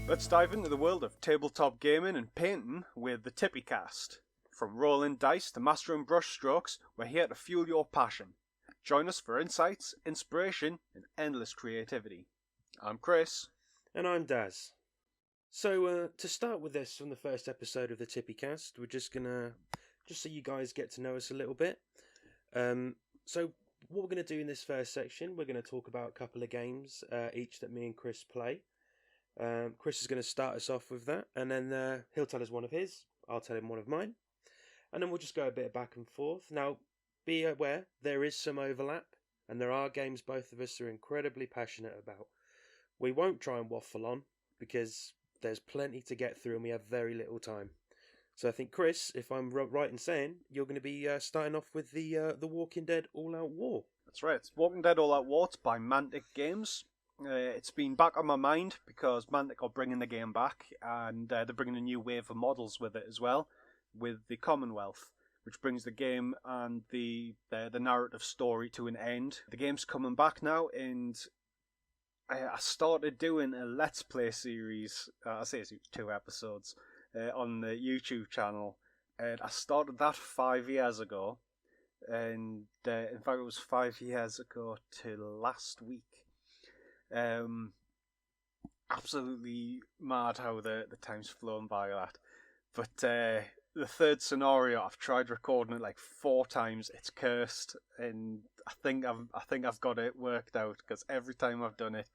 Let's dive into the world of tabletop gaming and painting with the Tippy cast. From rolling dice to mastering brushstrokes, we're here to fuel your passion. Join us for insights, inspiration, and endless creativity. I'm Chris. And I'm Daz. So, to start with this from the first episode of the Tippy cast, we're just so you guys get to know us a little bit. So, what we're gonna do in this first section, we're gonna talk about a couple of games each that me and Chris play. Chris is going to start us off with that, and then he'll tell us one of his, I'll tell him one of mine, and then we'll just go a bit back and forth. Now, be aware, there is some overlap, and there are games both of us are incredibly passionate about. We won't try and waffle on, because there's plenty to get through and we have very little time. So I think, Chris, if I'm right in saying, you're going to be starting off with the Walking Dead All Out War. That's right, it's Walking Dead All Out War. It's by Mantic Games. It's been back on my mind because Mantic are bringing the game back, and they're bringing a new wave of models with it as well, with the Commonwealth, which brings the game and the narrative story to an end. The game's coming back now, and I started doing a Let's Play series, I say it's 2 episodes, on the YouTube channel, and I started that 5 years ago, and in fact it was 5 years ago to last week. Absolutely mad how the time's flown by that. But the third scenario, I've tried recording it like 4 times. It's cursed, and I think I've got it worked out, because every time I've done it,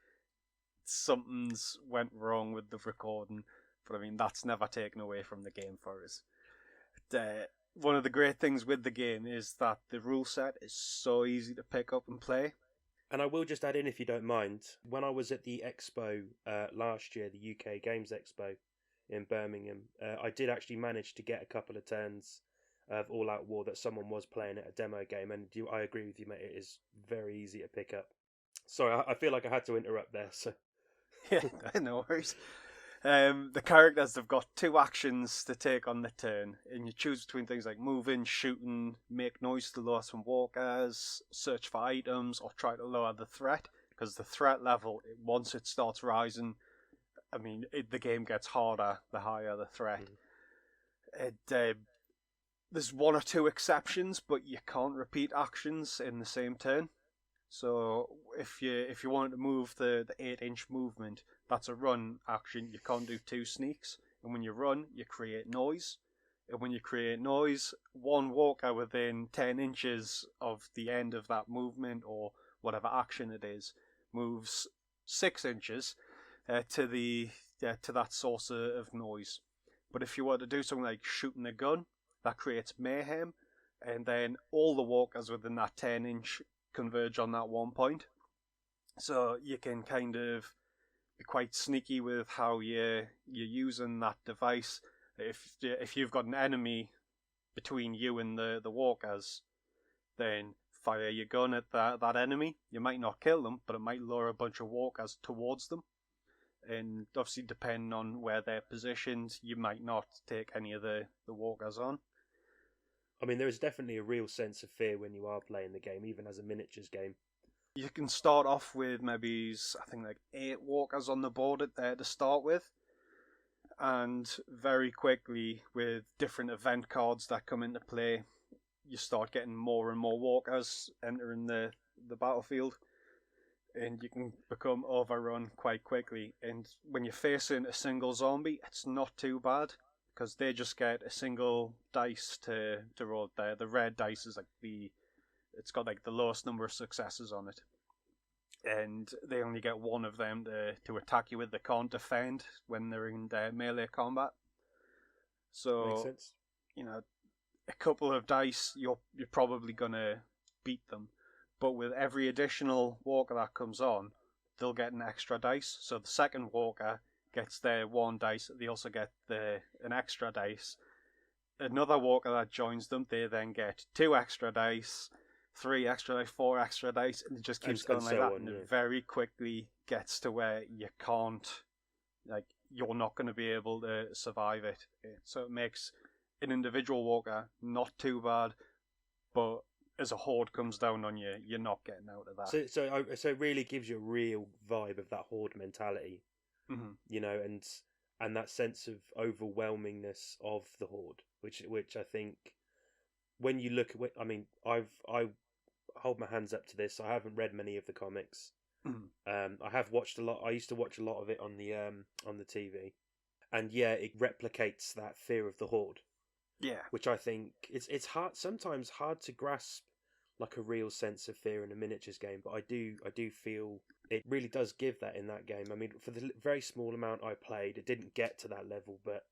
something's went wrong with the recording. But I mean, that's never taken away from the game for us. One of the great things with the game is that the rule set is so easy to pick up and play. And I will just add in, if you don't mind, when I was at the Expo last year, the UK Games Expo in Birmingham, I did actually manage to get a couple of turns of All Out War that someone was playing at a demo game, and I agree with you, mate, it is very easy to pick up. Sorry, I feel like I had to interrupt there. So yeah, no worries. The characters have got 2 actions to take on the turn, and you choose between things like moving, shooting, make noise to lure some walkers, search for items, or try to lower the threat, because the threat level, once it starts rising, I mean, the game gets harder the higher the threat. There's 1 or 2 exceptions, but you can't repeat actions in the same turn. So if you wanted to move the 8-inch movement, that's a run action. You can't do 2 sneaks. And when you run, you create noise. And when you create noise, 1 walker within 10 inches of the end of that movement, or whatever action it is, moves 6 inches to that source of noise. But if you were to do something like shooting a gun, that creates mayhem, and then all the walkers within that 10-inch converge on that 1 point. So you can kind of be quite sneaky with how you're using that device. If you've got an enemy between you and the walkers, then fire your gun at that enemy. You might not kill them, but it might lure a bunch of walkers towards them. And obviously, depending on where they're positioned, you might not take any of the walkers on. I mean, there is definitely a real sense of fear when you are playing the game, even as a miniatures game. You can start off with maybe, I think, like 8 walkers on the board there to start with. And very quickly, with different event cards that come into play, you start getting more and more walkers entering the battlefield. And you can become overrun quite quickly. And when you're facing a single zombie, it's not too bad, because they just get a single dice to roll there. The red dice is like it's got like the lowest number of successes on it, and they only get 1 of them to attack you with. They can't defend when they're in melee combat. So makes sense. You know, a couple of dice, you're probably gonna beat them. But with every additional walker that comes on, they'll get an extra dice. So the second walker gets their 1 dice. They also get an extra dice. Another walker that joins them, they then get 2 extra dice, 3 extra dice, 4 extra dice, and it just keeps going like that. And it very quickly gets to where you can't, like, you're not going to be able to survive it. So it makes an individual walker not too bad, but as a horde comes down on you, you're not getting out of that. So it really gives you a real vibe of that horde mentality. Mm-hmm. And that sense of overwhelmingness of the Horde, which I think when you look at, I mean, I hold my hands up to this. I haven't read many of the comics. I have watched a lot. I used to watch a lot of it on the TV, and yeah, it replicates that fear of the Horde. Yeah, Which I think it's sometimes hard to grasp like a real sense of fear in a miniatures game, but I do feel it really does give that in that game. I mean, for the very small amount I played, it didn't get to that level, but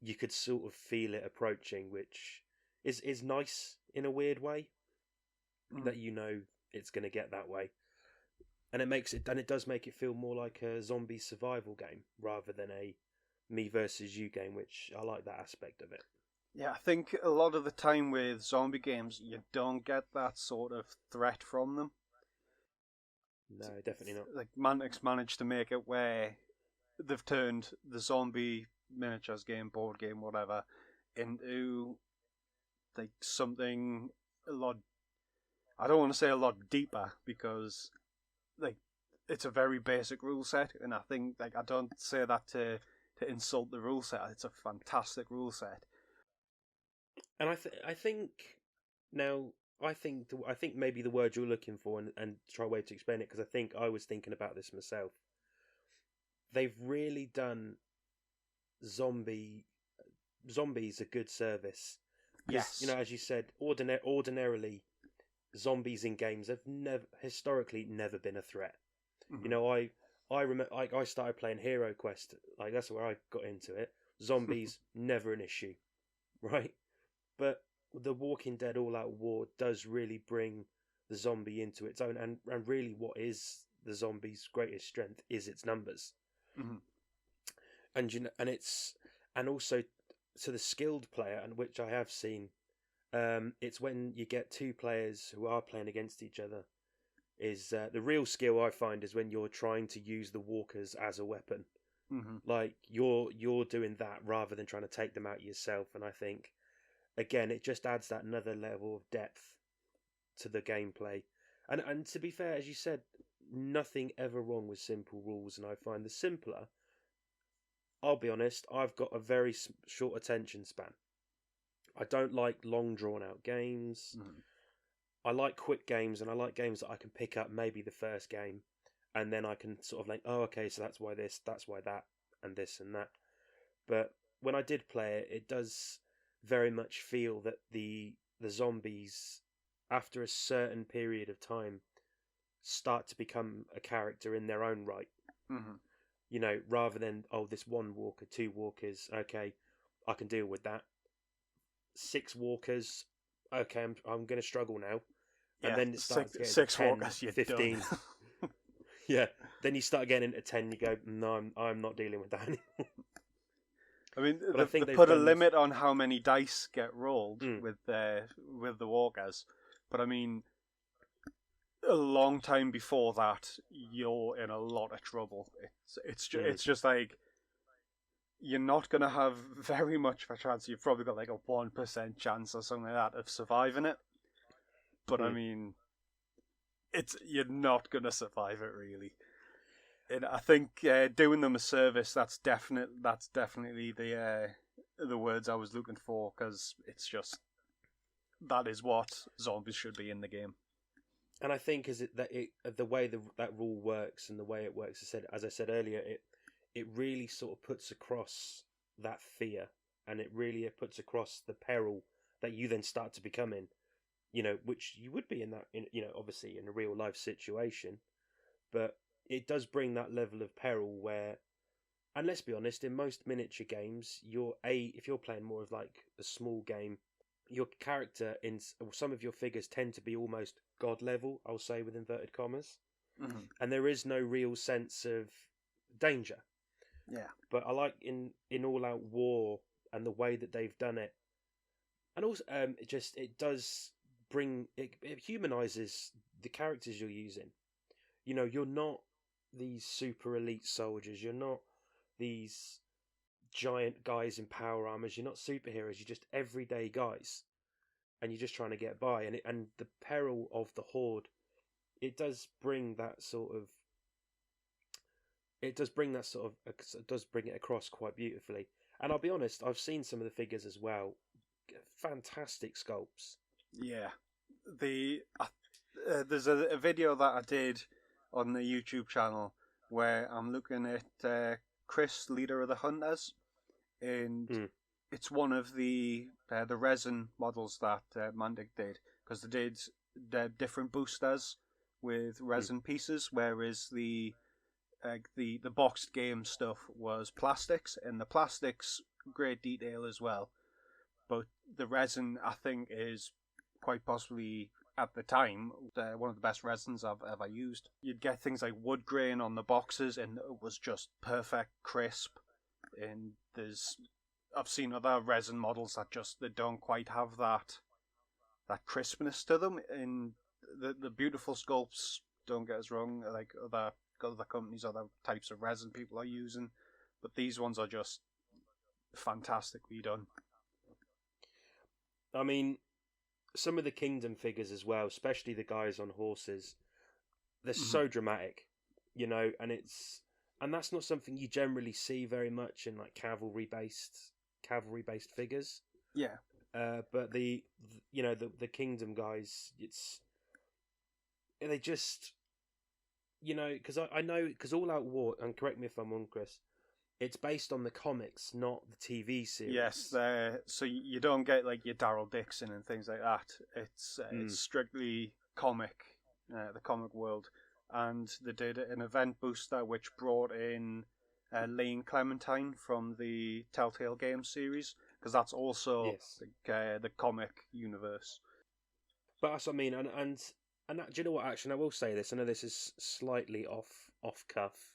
you could sort of feel it approaching, which is nice in a weird way, that it's going to get that way. And it does make it feel more like a zombie survival game rather than a me versus you game, which I like that aspect of it. Yeah, I think a lot of the time with zombie games, you don't get that sort of threat from them. No, definitely not. Like Mantic's managed to make it where they've turned the zombie miniatures game, board game, whatever, into like something a lot. I don't want to say a lot deeper because like it's a very basic rule set, and I think like I don't say that to insult the rule set. It's a fantastic rule set. And I think now I think maybe the word you're looking for and try a way to explain it, because I think I was thinking about this myself. They've really done zombies a good service. Yes, As you said, ordinarily zombies in games have historically never been a threat. Mm-hmm. I remember I started playing Hero Quest, like that's where I got into it. Zombies never an issue, right? But The Walking Dead All Out War does really bring the zombie into its own, and really what is the zombie's greatest strength is its numbers. Mm-hmm. And also to the skilled player, and which I have seen, it's when you get two players who are playing against each other. Is the real skill I find is when you're trying to use the walkers as a weapon. Mm-hmm. Like you're doing that rather than trying to take them out yourself, and I think again it just adds that another level of depth to the gameplay. And to be fair, as you said, nothing ever wrong with simple rules, and I find the simpler, I'll be honest, I've got a very short attention span. I don't like long drawn out games. Mm-hmm. I like quick games, and I like games that I can pick up maybe the first game, and then I can sort of like, oh, okay, so that's why this, that's why that, and this and that. But when I did play it, it does very much feel that the zombies, after a certain period of time, start to become a character in their own right. Mm-hmm. Rather than, oh, this one walker, two walkers, okay, I can deal with that. 6 walkers, okay, I'm going to struggle now. And then it starts getting six to 10, walkers, 15. Yeah, then you start getting into 10, you go, no, I'm not dealing with that anymore. I mean, But I think they they've put a done limit on how many dice get rolled Mm. with the walkers, but I mean, a long time before that, you're in a lot of trouble. It's just like you're not gonna have very much of a chance. You've probably got like a 1% chance or something like that of surviving it. But I mean, you're not gonna survive it really. And I think doing them a service, that's definitely the words I was looking for, because it's just that is what zombies should be in the game. And I think the way that rule works and the way it works, as I said earlier, it really sort of puts across that fear, and it really puts across the peril that you then start to become in, which you would be in that, obviously in a real life situation, but it does bring that level of peril where, and let's be honest, in most miniature games, if you're playing more of like a small game, your character in some of your figures tend to be almost god level, I'll say with inverted commas, and there is no real sense of danger. Yeah. But I like in All Out War and the way that they've done it, and also it does bring it humanizes the characters you're using. You're not these super elite soldiers. You're not these giant guys in power armors. You're not superheroes. You're just everyday guys, and you're just trying to get by. And the peril of the Horde, it does bring that sort of. it does bring that sort of it does bring it across quite beautifully. And I'll be honest, I've seen some of the figures as well. Fantastic sculpts. Yeah, there's a video that I did on the YouTube channel where I'm looking at Chris, leader of the Hunters, and it's one of the resin models that Mantic did, because they did different boosters with resin pieces, whereas the boxed game stuff was plastics, and the plastics great detail as well, but the resin I think is quite possibly at the time one of the best resins I've ever used. You'd get things like wood grain on the boxes, and it was just perfect crisp. And I've seen other resin models that they don't quite have that crispness to them. And the beautiful sculpts, don't get us wrong, like other companies, other types of resin people are using, but these ones are just fantastically done. I mean, some of the Kingdom figures as well, especially the guys on horses, they're so dramatic, you know, and that's not something you generally see very much in like cavalry based figures. Yeah. But the Kingdom guys, they just, you know, because I know, because All Out War, and correct me if I'm wrong, Chris, it's based on the comics, not the TV series. Yes, so you don't get like your Daryl Dixon and things like that. It's strictly comic, the comic world. And they did an event booster which brought in Lane Clementine from the Telltale Games series, because that's also the comic universe. But that's what I mean, and that, do you know what? Actually, I will say this. I know this is slightly off cuff.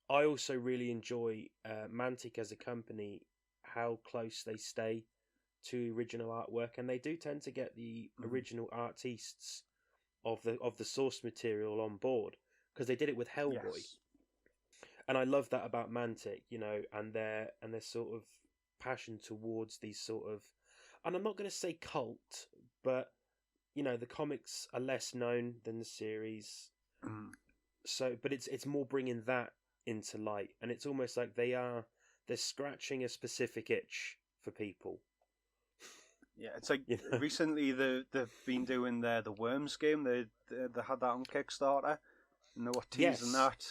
I also really enjoy Mantic as a company, how close they stay to original artwork, and they do tend to get the original artists of the source material on board, because they did it with Hellboy. Yes. And I love that about Mantic, you know, and their sort of passion towards these sort of, and I'm not going to say cult, but you know, the comics are less known than the series. So, but it's more bringing that into light, and it's almost like they're scratching a specific itch for people. Yeah, it's like, you know? Recently they've been doing the Worms game. They had that on Kickstarter, and they were teasing that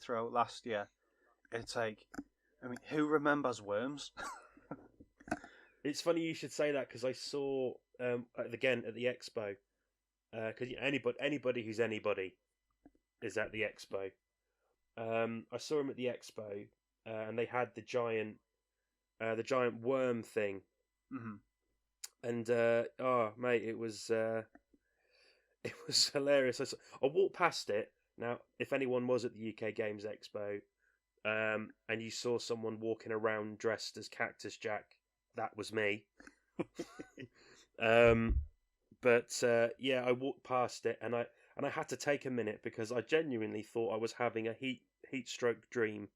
throughout last year. It's like, I mean, who remembers Worms? It's funny you should say that, because I saw again at the expo, because anybody who's anybody is at the expo. I saw him at the expo, and they had the giant worm thing, and oh mate, it was hilarious. I walked past it. Now, if anyone was at the UK Games Expo, and you saw someone walking around dressed as Cactus Jack, that was me. But I walked past it, and I had to take a minute, because I genuinely thought I was having a heat stroke dream,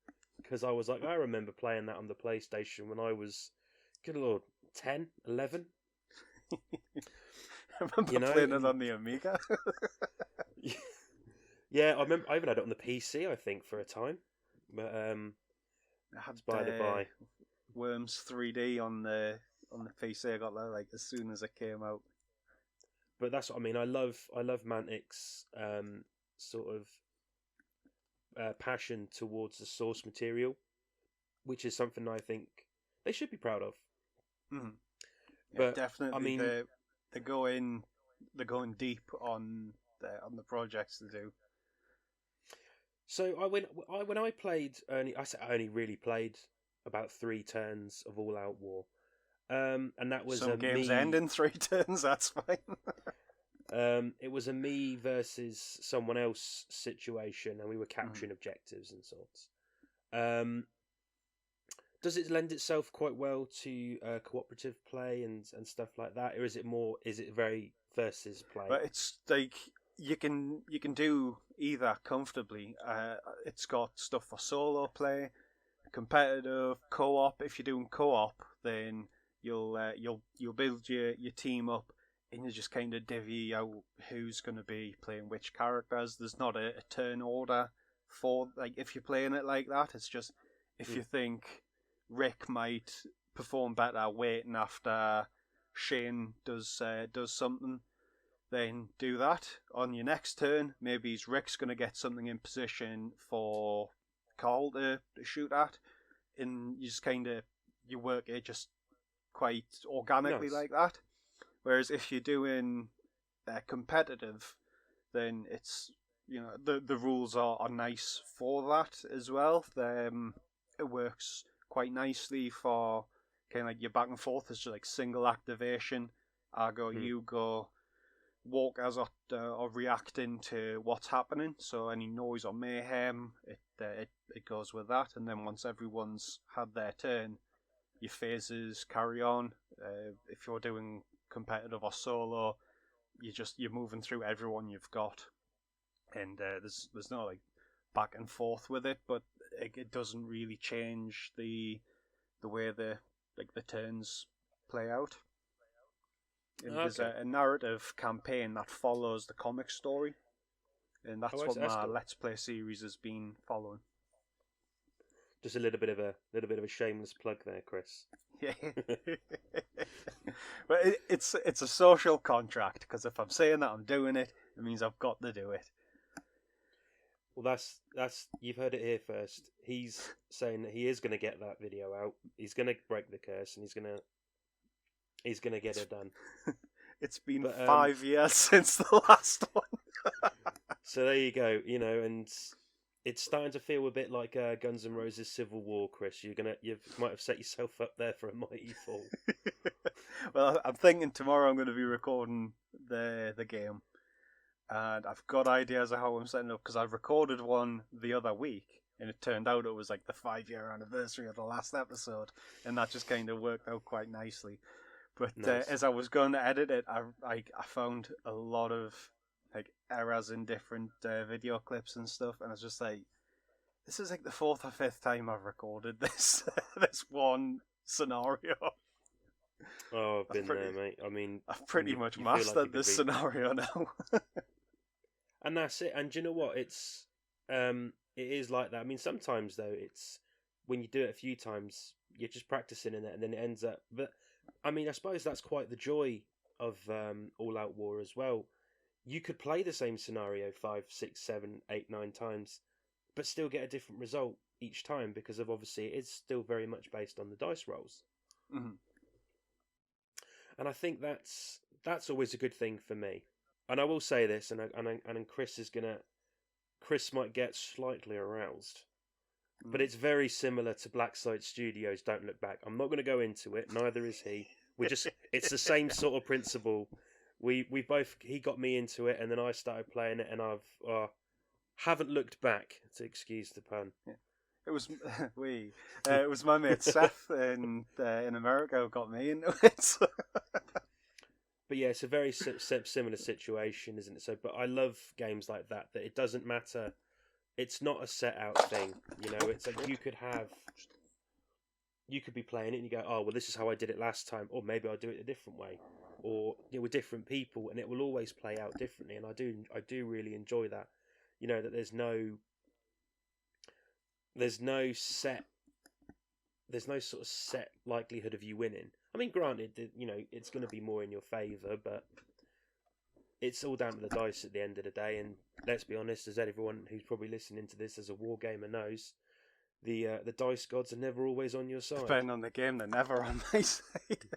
because I was like, I remember playing that on the PlayStation when I was, good lord, 10, 11. I remember playing it on the Amiga. Yeah, I remember. I even had it on the PC, I think, for a time. But I had by the by, Worms 3D on the PC. I got that like as soon as it came out. But that's what I mean. I love Mantic's sort of passion towards the source material, which is something I think they should be proud of. Mm-hmm. Yeah, but definitely, I mean, they're going deep on the projects they do. So when I played, I only really played about 3 turns of All Out War, and that was some games end in 3 turns. That's fine. It was a me versus someone else situation, and we were capturing objectives and sorts. Does it lend itself quite well to cooperative play and stuff like that, or is it very versus play? But it's like you can do either comfortably. It's got stuff for solo play, competitive, co-op. If you're doing co-op, then you'll build your team up, and you just kind of divvy out who's going to be playing which characters. There's not a turn order for like if you're playing it like that. It's just if you think Rick might perform better waiting after Shane does something, then do that on your next turn. Maybe Rick's going to get something in position for Carl to shoot at, and you just kind of you work it just quite organically like that. Whereas if you're doing competitive, then it's the rules are nice for that as well. It works quite nicely for kind of like your back and forth. It's just like single activation. I go, you go. Walkers are reacting to what's happening, so any noise or mayhem, it goes with that. And then once everyone's had their turn, your phases carry on. If you're doing competitive or solo, you're moving through everyone you've got, and there's no like back and forth with it, but it doesn't really change the way the turns play out. And there's a narrative campaign that follows the comic story, and that's what my Let's Play series has been following. Just a little bit of a shameless plug there, Chris. Yeah, but it's a social contract, because if I'm saying that I'm doing it, it means I've got to do it. Well, that's you've heard it here first. He's saying that he is going to get that video out. He's going to break the curse, and he's gonna get it done. It's been 5 years since the last one. So there you go. And it's starting to feel a bit like Guns N' Roses Civil War, Chris. You might have set yourself up there for a mighty fall. Well, I'm thinking tomorrow I'm going to be recording the game, and I've got ideas of how I'm setting up, because I've recorded one the other week, and it turned out it was like the 5-year anniversary of the last episode, and that just kind of worked out quite nicely. But nice. As I was going to edit it, I found a lot of like errors in different video clips and stuff, and I was just like, this is like the 4th or 5th time I've recorded this this one scenario. Oh, I've been there, mate. I mean, I've pretty much mastered this scenario now. And that's it. And do you know what? It is like that. I mean, sometimes though, it's when you do it a few times, you're just practicing in it, and then it ends up. But I mean, I suppose that's quite the joy of All Out War as well. You could play the same scenario 5, 6, 7, 8, 9 times, but still get a different result each time, because of obviously it's still very much based on the dice rolls. Mm-hmm. And I think that's always a good thing for me. And I will say this, and Chris might get slightly aroused, but it's very similar to Blacksite Studios' Don't Look Back. I'm not going to go into it. Neither is he. It's the same sort of principle. He got me into it, and then I started playing it, and I've haven't looked back, to excuse the pun. Yeah. It was it was my mate Seth in America who got me into it. But yeah, it's a very similar situation, isn't it? So, but I love games like that it doesn't matter. It's not a set out thing, It's like you could be playing it and you go, oh well, this is how I did it last time, or maybe I'll do it a different way, or with different people, and it will always play out differently. And I do really enjoy that, that there's no sort of set likelihood of you winning. I mean, granted, it's going to be more in your favour, but it's all down to the dice at the end of the day. And let's be honest, as everyone who's probably listening to this as a wargamer knows, the dice gods are never always on your side. Depending on the game, they're never on my side.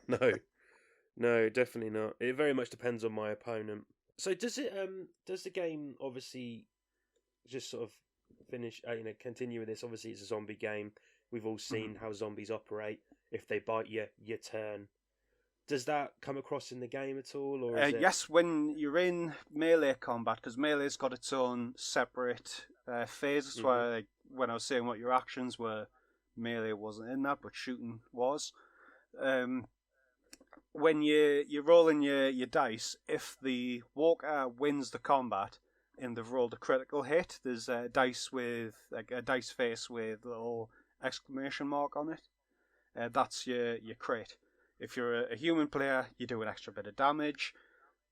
No, definitely not. It very much depends on my opponent. So does the game obviously just sort of continue with this? Obviously, it's a zombie game. We've all seen how zombies operate. If they bite you, your turn. Does that come across in the game at all? Or yes, when you're in melee combat, because melee's got its own separate phase. That's why when I was saying what your actions were, melee wasn't in that, but shooting was. When you're rolling your dice, if the walker wins the combat and they've rolled a critical hit, there's a dice face with a little exclamation mark on it. That's your crit. If you're a human player, you do an extra bit of damage.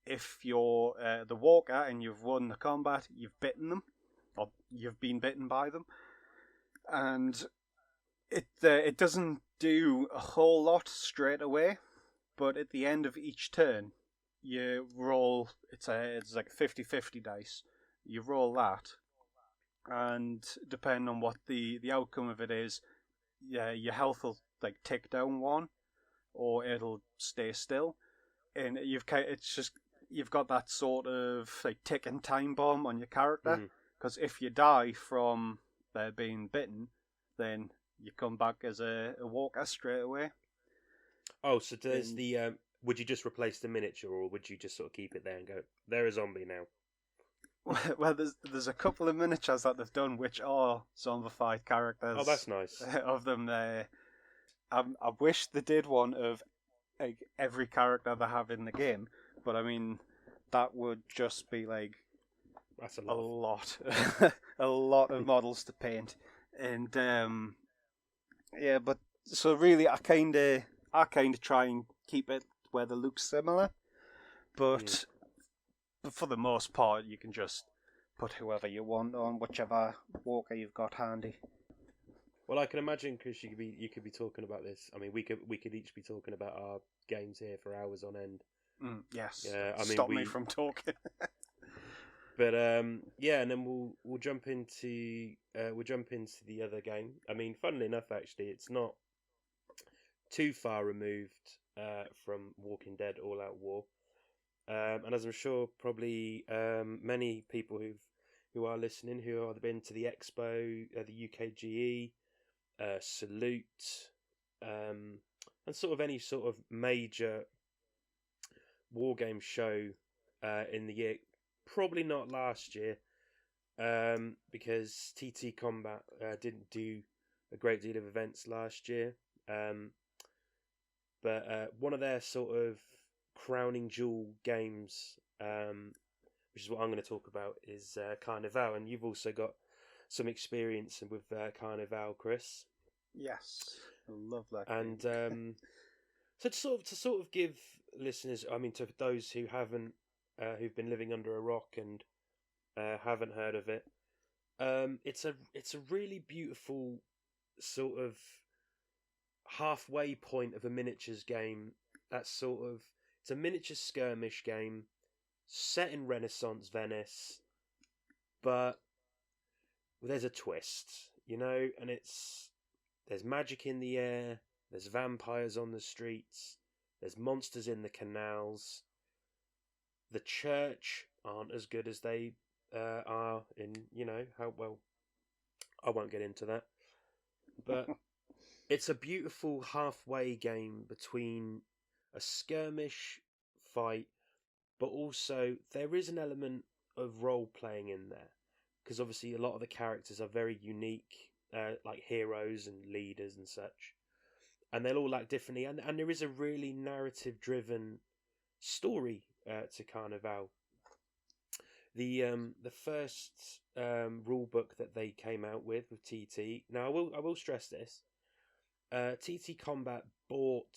If you're the walker and you've won the combat, you've bitten them. or you've been bitten by them, and it doesn't do a whole lot straight away, but at the end of each turn, you roll. It's like a 50-50 dice. You roll that, and depending on what the outcome of it is, yeah, your health will like tick down one, or it'll stay still, and you've got that sort of like ticking time bomb on your character, because if you die from being bitten, then you come back as a walker straight away. Oh, so does the would you just replace the miniature, or would you just sort of keep it there and go, they're a zombie now? Well, there's a couple of miniatures that they've done which are zombified characters. Oh, that's nice. Of them there. I wish they did one of like every character they have in the game, but I mean that would just be like that's a lot, a lot of models to paint, and yeah. But so really, I kind of try and keep it where they look similar, but for the most part, you can just put whoever you want on whichever walker you've got handy. Well, I can imagine, Chris, you could be talking about this. I mean, we could each be talking about our games here for hours on end. Yes. I mean, stop me from talking. But yeah, and then we'll jump into the other game. I mean, funnily enough, actually, it's not too far removed from Walking Dead: All Out War. And as I'm sure probably many people who are listening who have been to the Expo, the UKGE, Salute, and sort of any sort of major war game show in the year, probably not last year, because TT Combat didn't do a great deal of events last year, but one of their sort of crowning jewel games, which is what I'm going to talk about, is Carnival, and you've also got some experience with Carnival, Chris. Yes, I love that. And so to sort of give listeners, I mean, to those who haven't, who've been living under a rock and haven't heard of it, it's a really beautiful sort of halfway point of a miniatures game. That's sort of, it's a miniature skirmish game set in Renaissance Venice, but there's a twist, and there's magic in the air, there's vampires on the streets, there's monsters in the canals. The church aren't as good as they are in, how well. I won't get into that, but it's a beautiful halfway game between a skirmish fight, but also there is an element of role playing in there, because obviously a lot of the characters are very unique, like heroes and leaders and such, and they'll all act differently, and there is a really narrative driven story to Carnival. The first rule book that they came out with TT. Now I will stress this. TT Combat bought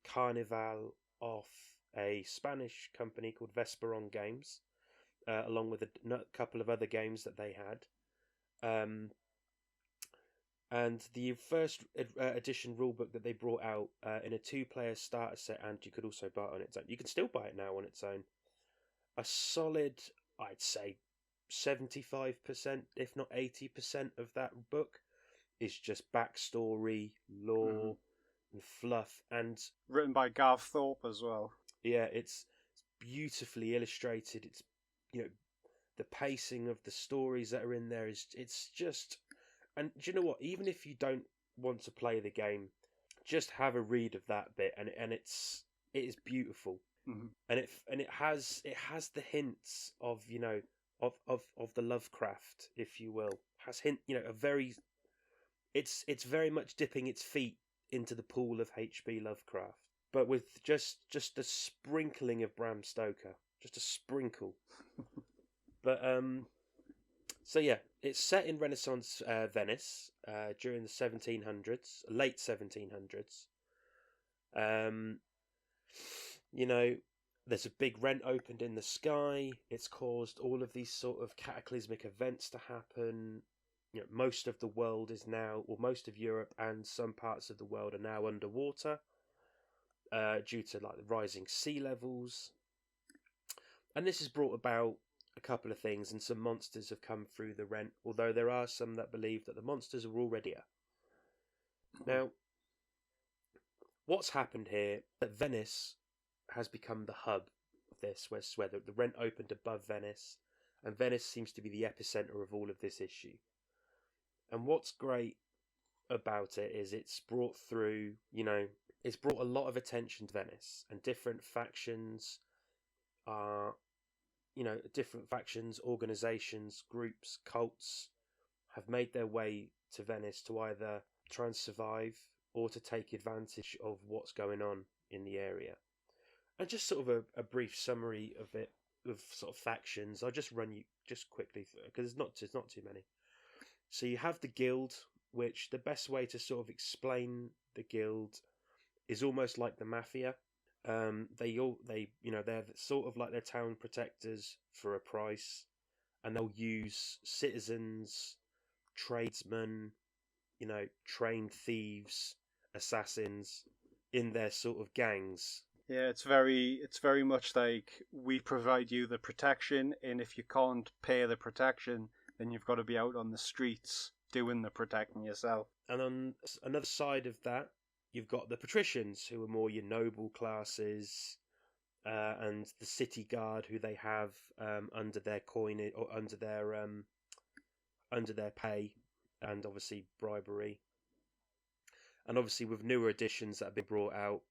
Carnival off a Spanish company called Vesperon Games, along with a couple of other games that they had. And the first edition rulebook that they brought out in a 2-player starter set, and you could also buy it on its own. You can still buy it now on its own. A solid, I'd say, 75%, if not 80% of that book is just backstory, lore, and fluff, and written by Garth Thorpe as well. Yeah, it's beautifully illustrated. It's the pacing of the stories that are in there it's just, and do you know what? Even if you don't want to play the game, just have a read of that bit, and it is beautiful, and it has the hints of of the Lovecraft, if you will. Has a very, it's very much dipping its feet into the pool of H.P. Lovecraft, but with just a sprinkling of Bram Stoker, just a sprinkle. But so yeah, it's set in Renaissance Venice during the 1700s, late 1700s. There's a big rent opened in the sky. It's caused all of these sort of cataclysmic events to happen. Most of the world is now, or most of Europe and some parts of the world are now underwater due to like the rising sea levels. And this has brought about a couple of things, and some monsters have come through the rent, although there are some that believe that the monsters are already here. Now, what's happened here, that Venice has become the hub of this, where the rent opened above Venice, and Venice seems to be the epicenter of all of this issue. And what's great about it is it's brought through, it's brought a lot of attention to Venice, and different factions are, organizations, groups, cults have made their way to Venice to either try and survive or to take advantage of what's going on in the area. And just sort of a brief summary of it, of sort of factions. I'll just run you just quickly through, because there's not too many. So you have the guild, which the best way to sort of explain the guild is almost like the mafia. They're sort of like their town protectors for a price, and they'll use citizens, tradesmen, trained thieves, assassins in their sort of gangs. Yeah, it's very much like, we provide you the protection, and if you can't pay the protection, then you've got to be out on the streets doing the protecting yourself. And on another side of that, you've got the patricians, who are more your noble classes, and the city guard, who they have under their coinage, or under their pay, and obviously bribery. And obviously with newer additions that have been brought out,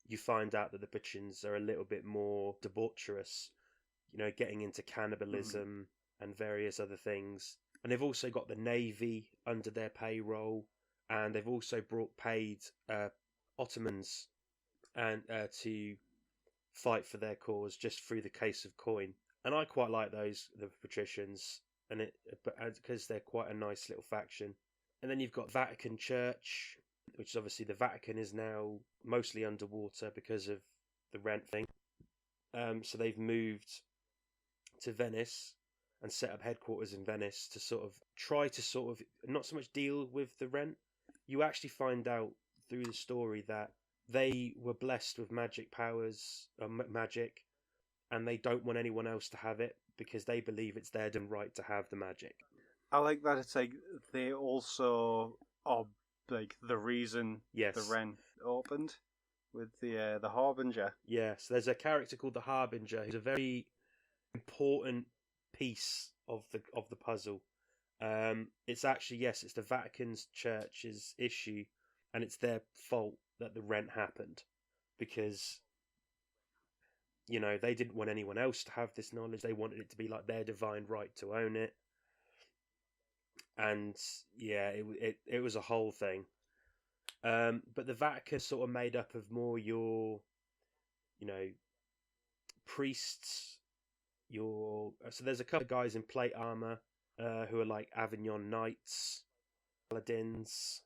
you find out that the patricians are a little bit more debaucherous, getting into cannibalism and various other things. And they've also got the navy under their payroll, and they've also paid Ottomans and to fight for their cause just through the case of coin. And I quite like the patricians, because they're quite a nice little faction. And then you've got Vatican Church, which is obviously the Vatican is now mostly underwater because of the rent thing. So they've moved to Venice and set up headquarters in Venice to sort of try to not so much deal with the rent. You actually find out through the story that they were blessed with magic powers, magic, and they don't want anyone else to have it because they believe it's their damn right to have the magic. I like that it's like they also are like the reason the rent opened with the Harbinger. Yeah, so there's a character called the Harbinger who's a very important piece of the puzzle. It's actually, it's the Vatican's Church's issue, and it's their fault that the rent happened, because they didn't want anyone else to have this knowledge. They wanted it to be like their divine right to own it. And it was a whole thing. But the Vatican sort of made up of more your priests, so there's a couple of guys in plate armor who are like Avignon Knights, Paladins,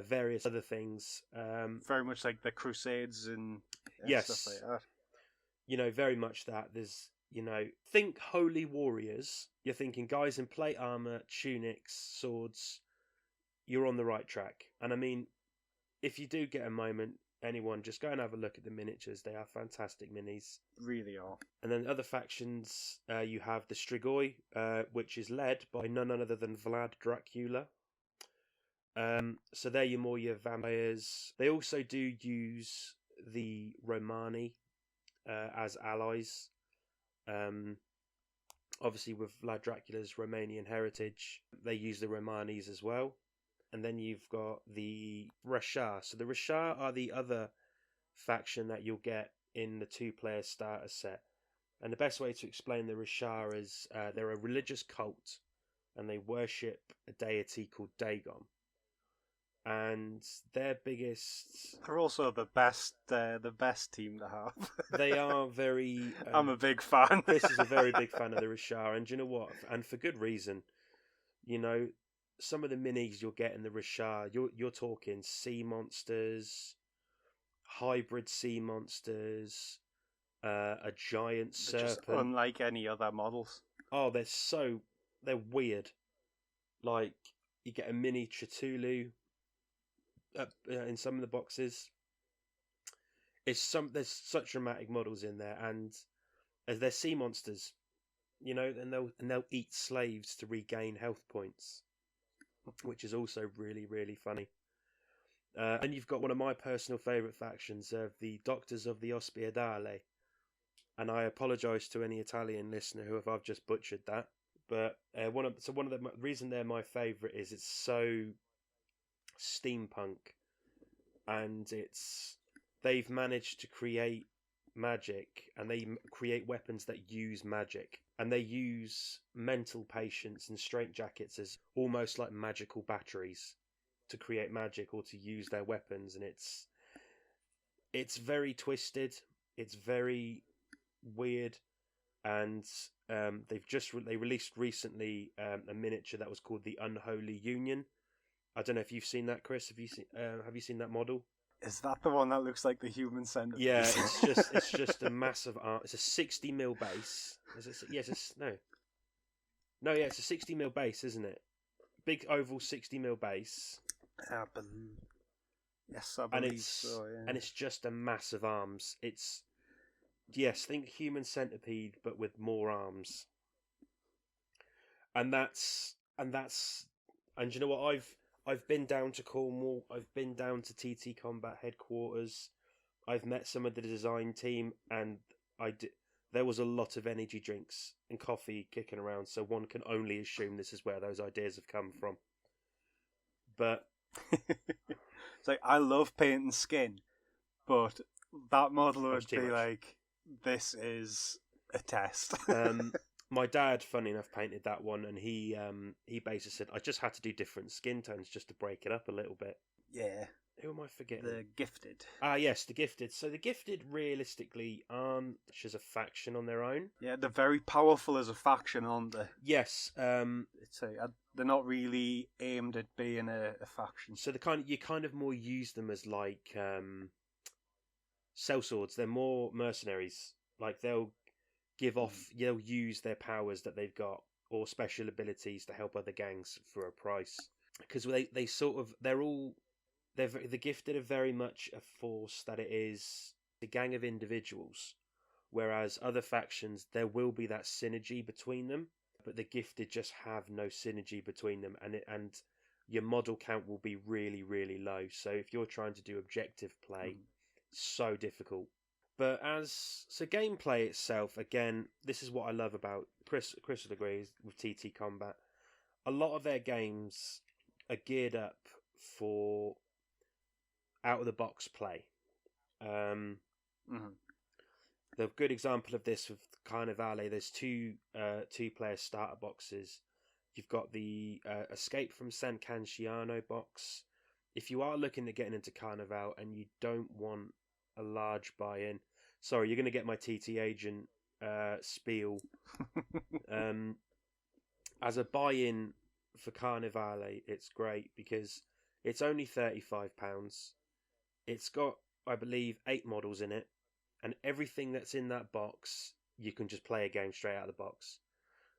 various other things. Very much like the Crusades and stuff like that. Very much that. There's, think holy warriors. You're thinking guys in plate armor, tunics, swords. You're on the right track. And I mean, if you do get a moment, anyone, just go and have a look at the miniatures. They are fantastic minis. Really are. And then other factions, you have the Strigoi, which is led by none other than Vlad Dracula. So they're your vampires. They also do use the Romani as allies. Obviously with Vlad Dracula's Romanian heritage, they use the Romanis as well. And then you've got the Rasha. So the Rasha are the other faction that you'll get in the 2-player starter set. And the best way to explain the Rasha is they're a religious cult, and they worship a deity called Dagon. And their biggest... They're also the best team to have. They are very... I'm a big fan. Chris is a very big fan of the Rasha, and do you know what? And for good reason. Some of the minis you'll get in the Rasha, you're talking sea monsters, hybrid sea monsters, a giant They're just serpent. unlike any other models. Oh, they're weird. Like, you get a mini Cthulhu in some of the boxes. There's such dramatic models in there, and as they're sea monsters, and they'll eat slaves to regain health points, which is also really, really funny. And you've got one of my personal favourite factions, the Doctors of the Ospedale. And I apologise to any Italian listener who if I've just butchered that. But one of the reason they're my favourite is it's so steampunk, and they've managed to create magic, and they create weapons that use magic, and they use mental patients and straitjackets as almost like magical batteries to create magic or to use their weapons, and it's very twisted, it's very weird, and they released recently a miniature that was called the Unholy Union. I don't know if you've seen that, Chris. Have you seen that model? Is that the one that looks like the human centipede? Yeah, it's just a massive art. It's a 60mm base. Is it? Yes. No. Yeah, it's a 60mm base, isn't it? Big oval 60mm base. Yes, I believe so. Yeah. And it's just a massive arms. Think human centipede, but with more arms. And you know what? I've been down to Cornwall. I've been down to TT Combat headquarters. I've met some of the design team, and there was a lot of energy drinks and coffee kicking around. So one can only assume this is where those ideas have come from. But it's like, I love painting skin, but that model would be like, this is a test. My dad, funny enough, painted that one, and he basically said, I just had to do different skin tones just to break it up a little bit. Yeah. Who am I forgetting? The Gifted. Ah, yes, the Gifted. So the Gifted realistically aren't just a faction on their own. Yeah, they're very powerful as a faction, aren't they? Yes. They're not really aimed at being a faction. So you kind of more use them as like sellswords. They're more mercenaries. Like they'll use their powers that they've got or special abilities to help other gangs for a price. Because the Gifted are very much a force that it is a gang of individuals, whereas other factions, there will be that synergy between them, but the Gifted just have no synergy between them, and your model count will be really, really low. So if you're trying to do objective play, so difficult. But gameplay itself, again, this is what I love about Chris would agree with TT Combat. A lot of their games are geared up for out of the box play. The good example of this with Carnivale, there's two player starter boxes. You've got the Escape from San Canciano box. If you are looking at getting into Carnival and you don't want a large buy-in, sorry, you're going to get my TT agent spiel. As a buy-in for Carnivale, it's great because it's only £35. It's got, I believe, 8 models in it, and everything that's in that box, you can just play a game straight out of the box.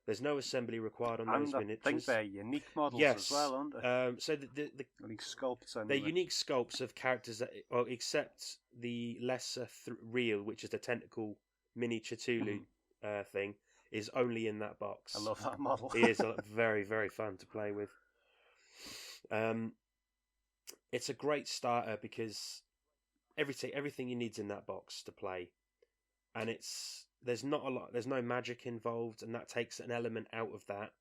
There's no assembly required on those miniatures. I think they're unique models as well, aren't they? So the unique sculpts. Anyway. They're unique sculpts of characters that, except the lesser real, which is the tentacle mini Cthulhu thing, is only in that box. I love that model. It is very, very fun to play with. It's a great starter because everything you need's in that box to play, and there's no magic involved, and that takes an element out of that.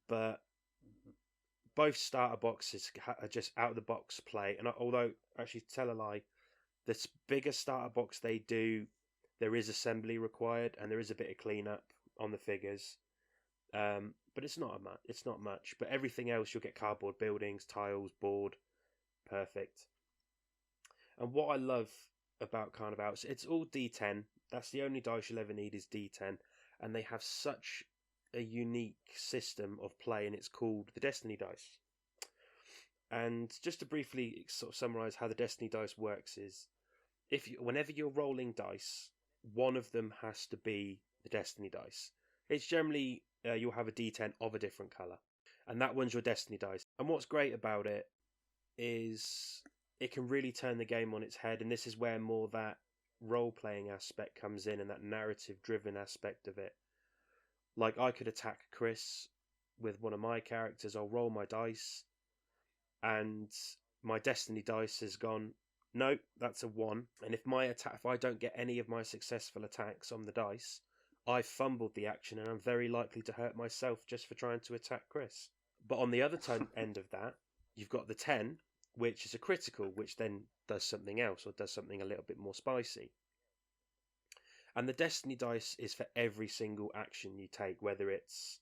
But both starter boxes are just out of the box play, and although actually tell a lie, the bigger starter box they do, there is assembly required, and there is a bit of cleanup on the figures. But it's not much. But everything else, you'll get cardboard buildings, tiles, board, perfect. And what I love about Carnival, it's all D10. That's the only dice you'll ever need is D10, and they have such a unique system of play, and it's called the Destiny dice. And just to briefly sort of summarize how the Destiny dice works is, whenever you're rolling dice, one of them has to be the Destiny dice. It's generally you'll have a D10 of a different colour, and that one's your Destiny dice. And what's great about it is it can really turn the game on its head, and this is where more that role-playing aspect comes in and that narrative-driven aspect of it. Like, I could attack Chris with one of my characters, I'll roll my dice, and my Destiny dice has gone, no, that's a 1. And if I don't get any of my successful attacks on the dice, I've fumbled the action, and I'm very likely to hurt myself just for trying to attack Chris. But on the other end of that, you've got the 10, which is a critical, which then does something else, or does something a little bit more spicy. And the Destiny dice is for every single action you take, whether it's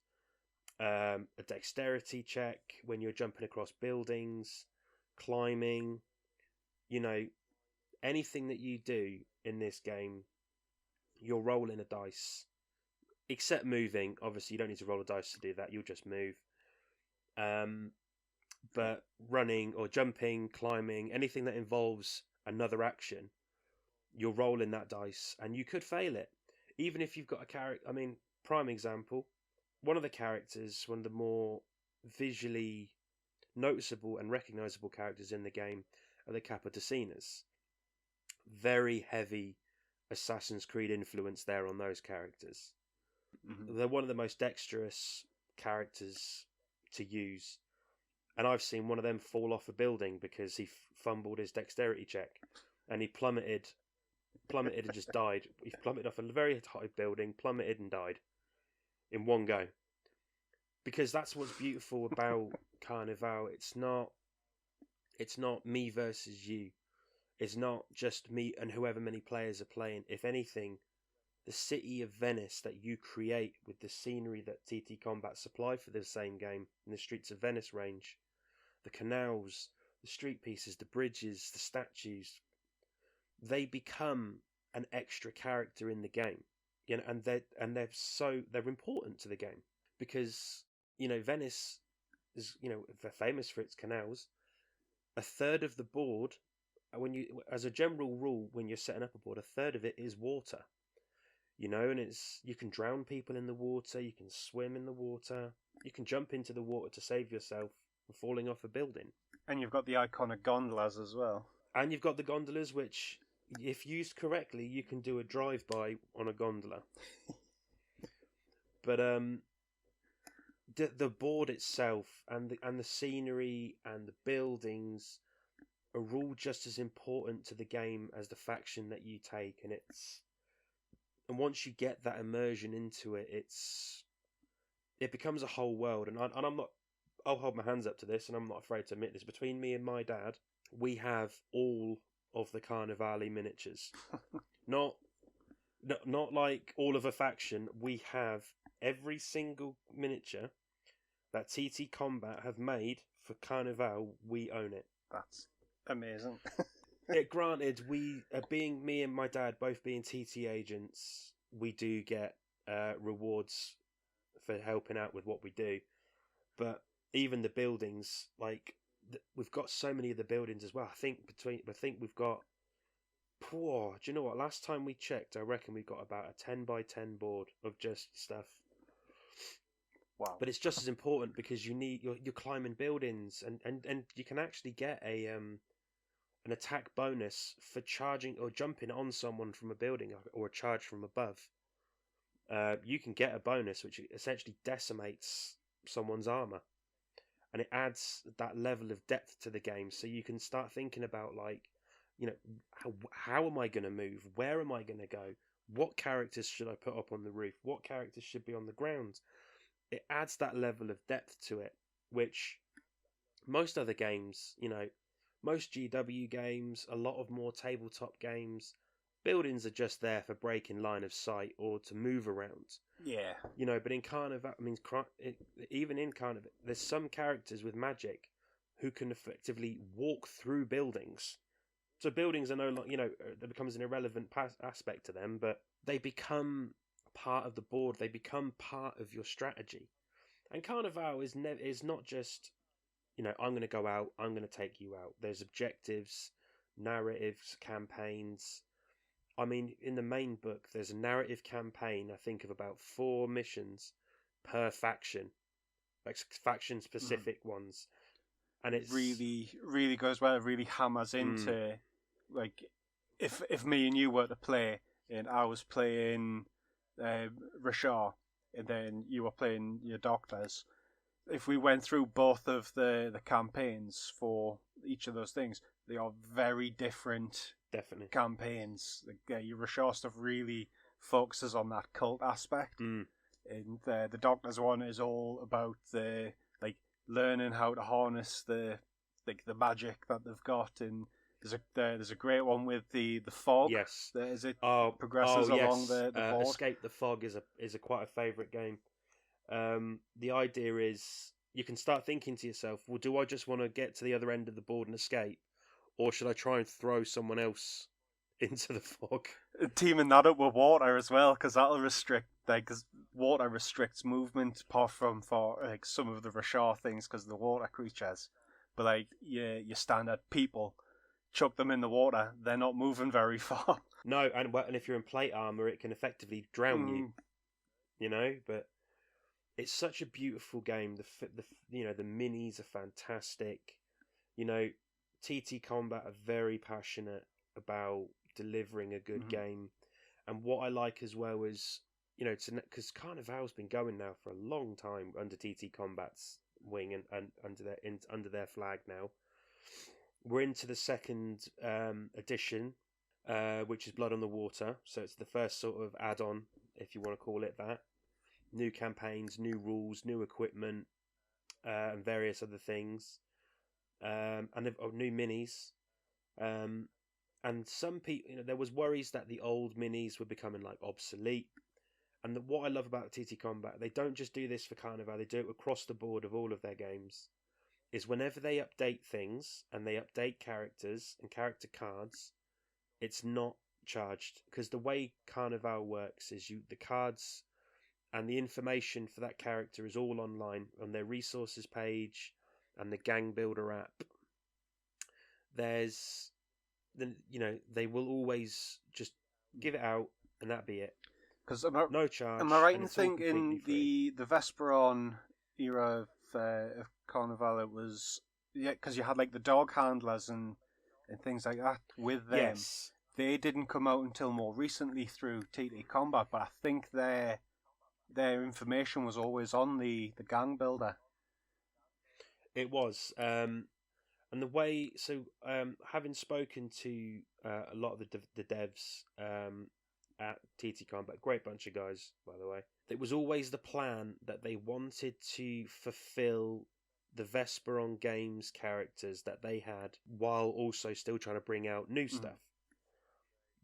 a dexterity check when you're jumping across buildings, climbing, anything that you do in this game, you're rolling a dice. Except moving, obviously you don't need to roll a dice to do that, you'll just move. But running or jumping, climbing, anything that involves another action, you're rolling that dice, and you could fail it. Even if you've got a character, prime example, one of the characters, one of the more visually noticeable and recognisable characters in the game are the Capodicinas. Very heavy Assassin's Creed influence there on those characters. Mm-hmm. They're one of the most dexterous characters to use, and I've seen one of them fall off a building because he fumbled his dexterity check, and he plummeted and just died. He plummeted off a very high building, plummeted and died in one go. Because that's what's beautiful about Carnival. It's not me versus you. It's not just me and however many players are playing. If anything, the city of Venice that you create with the scenery that TT Combat supply for the same game in the Streets of Venice range, the canals, the street pieces, the bridges, the statues, they become an extra character in the game. And they're important to the game because Venice is they're famous for its canals. A third of the board, as a general rule, when you're setting up a board, a third of it is water. And you can drown people in the water, you can swim in the water, you can jump into the water to save yourself from falling off a building. And you've got the iconic gondolas as well. And you've got the gondolas, which, if used correctly, you can do a drive-by on a gondola. But the board itself and the scenery and the buildings are all just as important to the game as the faction that you take, and once you get that immersion into it, it becomes a whole world. And I'll hold my hands up to this, and I'm not afraid to admit this. Between me and my dad, we have all of the Carnivale miniatures. Not like all of a faction. We have every single miniature that TT Combat have made for Carnival. We own it. That's amazing. Granted, we being me and my dad both being TT agents, we do get rewards for helping out with what we do. But even the buildings, we've got so many of the buildings as well. I think we've got. Do you know what? Last time we checked, I reckon we got about a 10 by 10 board of just stuff. Wow! But it's just as important because you're climbing buildings, and you can actually get an attack bonus for charging or jumping on someone from a building or a charge from above. You can get a bonus which essentially decimates someone's armor, and it adds that level of depth to the game. So you can start thinking about how am I going to move? Where am I going to go? What characters should I put up on the roof? What characters should be on the ground? It adds that level of depth to it, which most other games, most GW games, a lot of more tabletop games, buildings are just there for breaking line of sight or to move around. Yeah. But in Carnival, even in Carnival, there's some characters with magic who can effectively walk through buildings. So buildings are no longer, there becomes an irrelevant aspect to them, but they become part of the board. They become part of your strategy. And Carnival is not just, I'm going to go out, I'm going to take you out. There's objectives, narratives, campaigns, I mean, in the main book, there's a narrative campaign, I think, of about 4 missions per faction, like faction-specific ones. And it's really goes well. It really hammers into, like, if me and you were to play, and I was playing Rashar, and then you were playing your doctors, if we went through both of the campaigns for each of those things, they are very different campaigns. Like, your Rashar stuff really focuses on that cult aspect, and the doctors one is all about the learning how to harness the magic that they've got. And there's a great one with the fog. Yes, as it progresses along the board. Escape the Fog is a quite a favourite game. The idea is you can start thinking to yourself, well, do I just want to get to the other end of the board and escape, or should I try and throw someone else into the fog? Teaming that up with water as well, because that'll restrict, because water restricts movement, apart from for some of the Rashar things because of the water creatures. But your standard people, chuck them in the water, they're not moving very far. No, and if you're in plate armor, it can effectively drown you. You know, but it's such a beautiful game. The minis are fantastic. You know, TT Combat are very passionate about delivering a good game. And what I like as well is, you know, because Carnival's been going now for a long time under TT Combat's wing and under their flag now. We're into the second edition, which is Blood on the Water. So it's the first sort of add-on, if you want to call it that. New campaigns, new rules, new equipment, and various other things, and new minis. And some people, you know, there was worries that the old minis were becoming obsolete. And what I love about TT Combat, they don't just do this for Carnival; they do it across the board of all of their games. Is whenever they update things and they update characters and character cards, it's not charged, because the way Carnival works is the cards and the information for that character is all online on their resources page and the Gang Builder app. They will always just give it out and that be it. Because no charge. Am I right in thinking the Vesperon era of Carnival, it was because you had the dog handlers and things like that with them. Yes. They didn't come out until more recently through TT Combat, but I think their information was always on the Gang Builder. It was, and the way having spoken to a lot of the devs at TT Combat, great bunch of guys, by the way. It was always the plan that they wanted to fulfill the Vesperon Games characters that they had, while also still trying to bring out new stuff.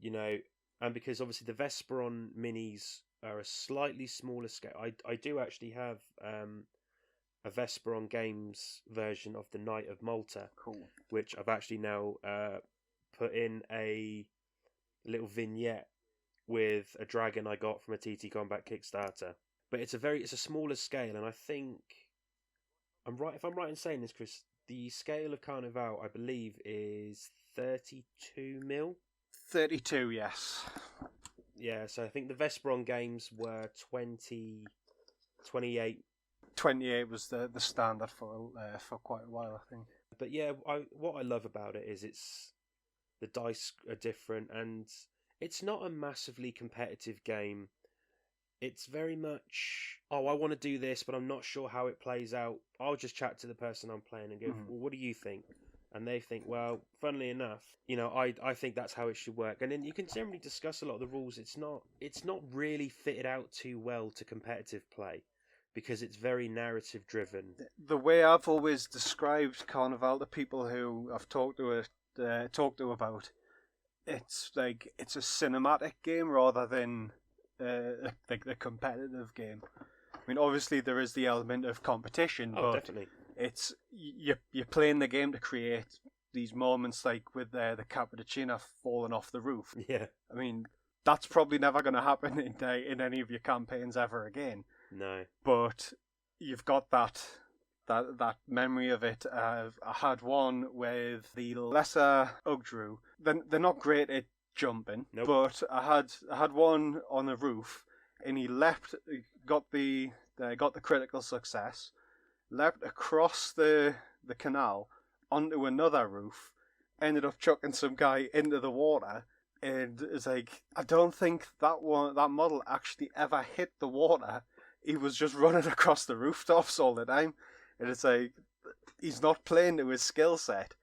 You know, and because obviously the Vesperon minis are a slightly smaller scale. I do actually have a Vesperon Games version of the Knight of Malta, which I've actually now put in a little vignette with a dragon I got from a TT Combat Kickstarter. But it's a smaller scale, and I think if I'm right in saying this, Chris, the scale of Carnival, I believe, is 32 mil. 32, yes. Yeah, so I think the Vesperon games were 28. 28 was the standard for quite a while, I think. But yeah, what I love about it is the dice are different, and it's not a massively competitive game. It's very much, I want to do this, but I'm not sure how it plays out. I'll just chat to the person I'm playing and go, well, what do you think? And they think, well, funnily enough, you know, I think that's how it should work. And then you can generally discuss a lot of the rules. It's not really fitted out too well to competitive play, because it's very narrative driven. The way I've always described Carnival to people who I've talked to about, it's it's a cinematic game rather than the competitive game. I mean, obviously there is the element of competition, but definitely. It's you're playing the game to create these moments, like with the Cappuccino falling off the roof. Yeah, I mean, that's probably never going to happen in any of your campaigns ever again. No, but you've got that memory of it. I had one with the lesser Ugdru. They're not great at jumping, Nope. but I had one on a roof, and he leapt, got the critical success, leapt across the canal onto another roof, ended up chucking some guy into the water, and it's like I don't think that model actually ever hit the water. He was just running across the rooftops all the time, and it's like he's not playing to his skill set,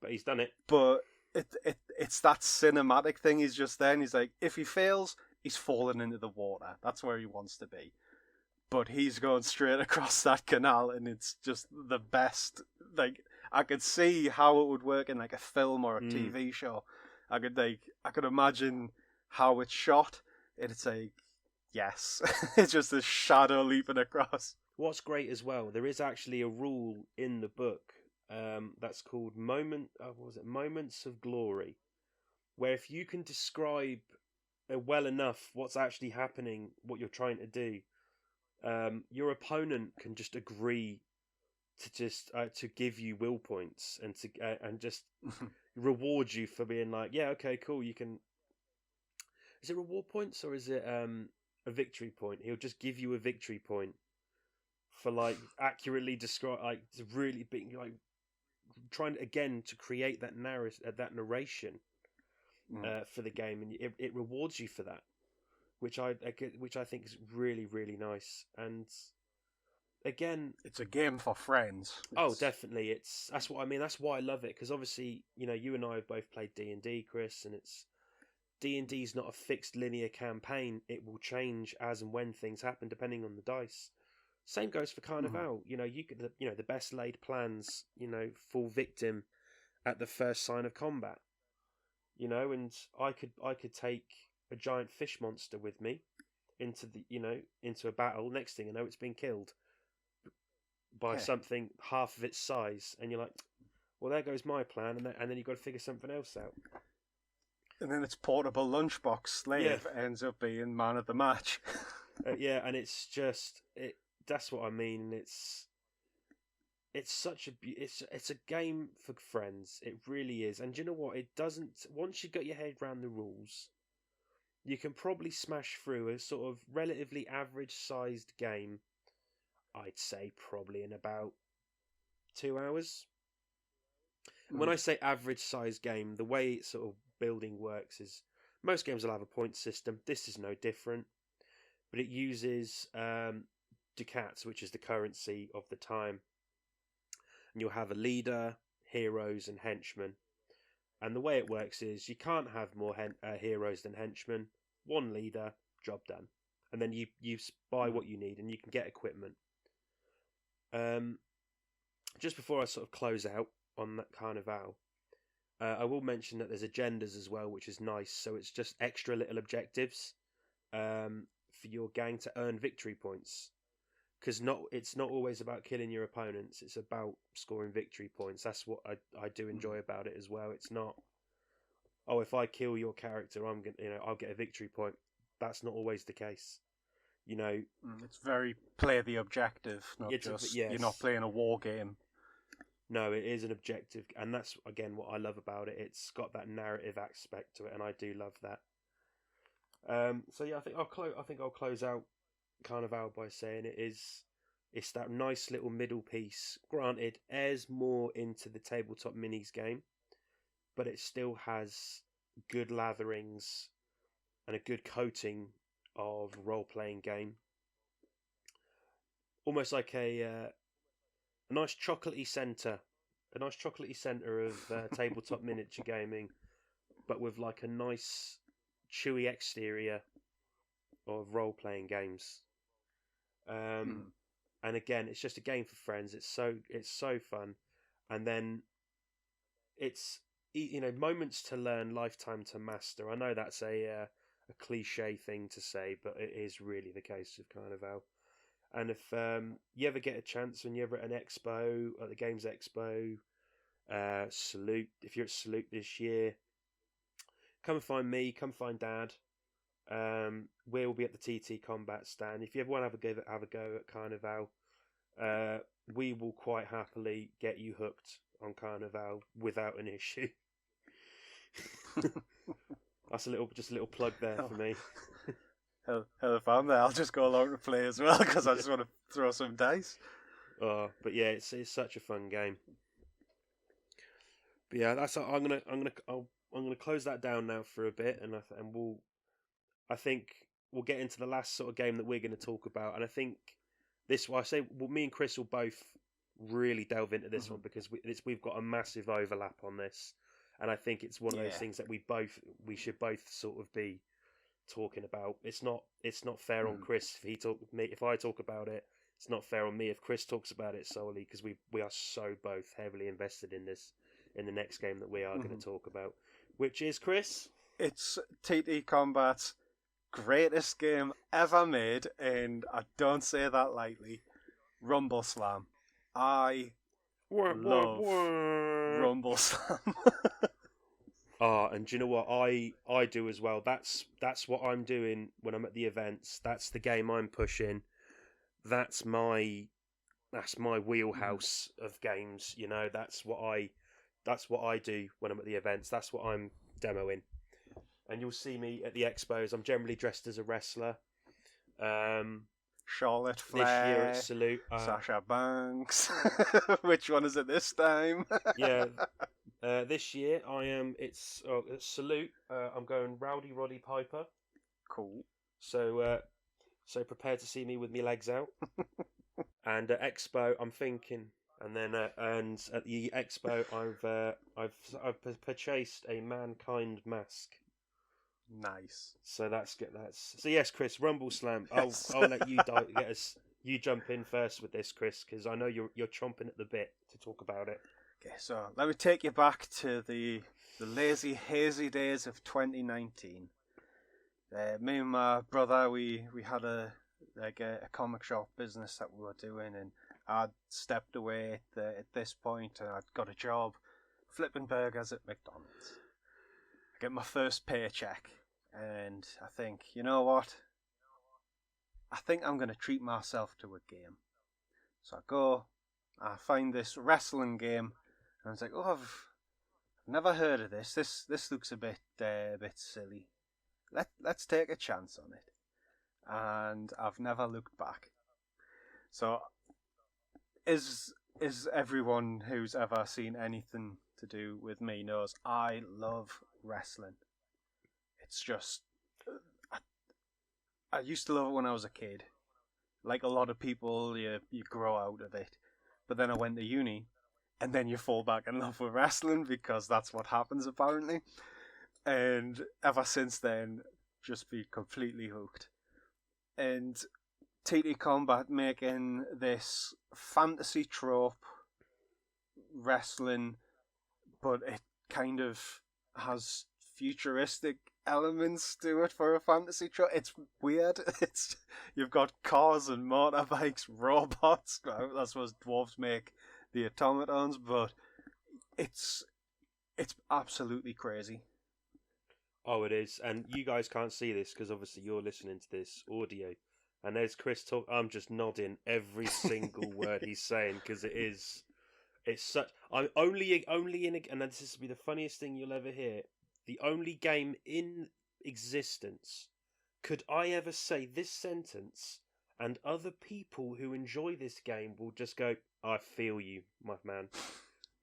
But he's done it. but it's that cinematic thing. He's just there, and he's like, if he fails, he's falling into the water. That's where he wants to be. But he's going straight across that canal, and it's just the best. Like, I could see how it would work in like a film or a TV show. I could imagine how it's shot, and it's like, yes, it's just a shadow leaping across. What's great as well, there is actually a rule in the book that's called Moments of Glory, where if you can describe well enough what's actually happening, what you're trying to do, your opponent can just agree to give you will points and just reward you for being like, yeah, okay, cool, you can. Is it reward points or is it a victory point? He'll just give you a victory point for like accurately describe, like really being like trying again to create that narration for the game, and it rewards you for that, which I think is really, really nice. And again, it's a game for friends. Oh, definitely. That's what I mean. That's why I love it, because obviously, you and I have both played D&D, Chris, and D&D is not a fixed linear campaign. It will change as and when things happen, depending on the dice. Same goes for Carnival. You could, the best laid plans, fall victim at the first sign of combat. And I could take a giant fish monster with me into into a battle. Next thing you know, it's been killed by something half of its size, and you're like, well, there goes my plan, and then you've got to figure something else out. And then its portable lunchbox slave ends up being man of the match. And it's just that's what I mean. It's such it's a game for friends. It really is. And do you know what? It doesn't. Once you got your head around the rules, you can probably smash through a sort of relatively average sized game. I'd say probably in about 2 hours. When I say average sized game, the way sort of building works is most games will have a point system. This is no different, but it uses ducats, which is the currency of the time. And you'll have a leader, heroes, and henchmen. And the way it works is you can't have more heroes than henchmen. One leader, job done. And then you buy what you need, and you can get equipment. Just before I sort of close out on that Carnival, I will mention that there's agendas as well, which is nice. So it's just extra little objectives for your gang to earn victory points. Because it's not always about killing your opponents. It's about scoring victory points. That's what I do enjoy about it as well. It's not, oh, if I kill your character, I'll get a victory point. That's not always the case. It's very play the objective, not you're not playing a war game. No, it is an objective, and that's again what I love about it. It's got that narrative aspect to it, and I do love that. So yeah, I think I'll close out Carnival by saying it's that nice little middle piece. Granted, airs more into the tabletop minis game, but it still has good latherings and a good coating of role-playing game. Almost like a nice chocolatey centre of tabletop miniature gaming, but with like a nice chewy exterior of role-playing games. And again, it's just a game for friends. It's so fun, and then it's moments to learn, lifetime to master. I know that's a cliche thing to say, but it is really the case with Carnival. And if you ever get a chance, when you're ever at an expo, at the Games Expo, Salute, if you're at Salute this year, come and find me, come find Dad. We'll be at the TT Combat stand. If you ever want to have a go at Carnival, we will quite happily get you hooked on Carnival without an issue. That's just a little plug there for me. Hell if I'm there, I'll just go along to play as well because I just want to throw some dice. But yeah, it's such a fun game. But yeah, I'm gonna close that down now for a bit, and I think we'll get into the last sort of game that we're going to talk about, and I think me and Chris will both really delve into this one because we've got a massive overlap on this, and I think it's one of those things that we should both sort of be talking about. It's not fair on Chris if I talk about it. It's not fair on me if Chris talks about it solely, because we are so both heavily invested in the next game that we are going to talk about, which is, Chris. It's TT Combat's greatest game ever made, and I don't say that lightly. Rumble Slam. I love Rumble Slam. And do you know what I do as well? That's what I'm doing when I'm at the events. That's the game I'm pushing. That's my wheelhouse of games. You know, that's what I do when I'm at the events. That's what I'm demoing. And you'll see me at the expos. I'm generally dressed as a wrestler. Charlotte Flair. This year at Salute. Sasha Banks. Which one is it this time? Yeah. This year it's at Salute. I'm going Rowdy Roddy Piper. Cool. So prepare to see me with my legs out. And at Expo, I'm thinking, and then and at the Expo, I've purchased a Mankind mask. Nice. So so yes, Chris, Rumble Slam. Yes. I'll let you you jump in first with this, Chris, because I know you're chomping at the bit to talk about it. Okay, so let me take you back to the lazy, hazy days of 2019. Me and my brother, we had a comic shop business that we were doing, and I'd stepped away at this point, and I'd got a job flipping burgers at McDonald's. I get my first paycheck, and I think, you know what? I think I'm going to treat myself to a game. So I find this wrestling game, and I was like, oh, I've never heard of this. This looks a bit silly. Let's take a chance on it. And I've never looked back. So, is everyone who's ever seen anything to do with me knows I love wrestling. It's just, I used to love it when I was a kid. Like a lot of people, you grow out of it. But then I went to uni, and then you fall back in love with wrestling because that's what happens apparently. And ever since then, just be completely hooked. And TT Combat making this fantasy trope wrestling, but it kind of has futuristic elements to it for a fantasy trope. It's weird. You've got cars and motorbikes, robots. I suppose dwarves make the automatons, but it's absolutely crazy. Oh, it is, and you guys can't see this because obviously you're listening to this audio. And there's Chris talk. I'm just nodding every single word he's saying because it's such. I'm only in, and this will be the funniest thing you'll ever hear. The only game in existence. Could I ever say this sentence, and other people who enjoy this game will just go, "I feel you, my man.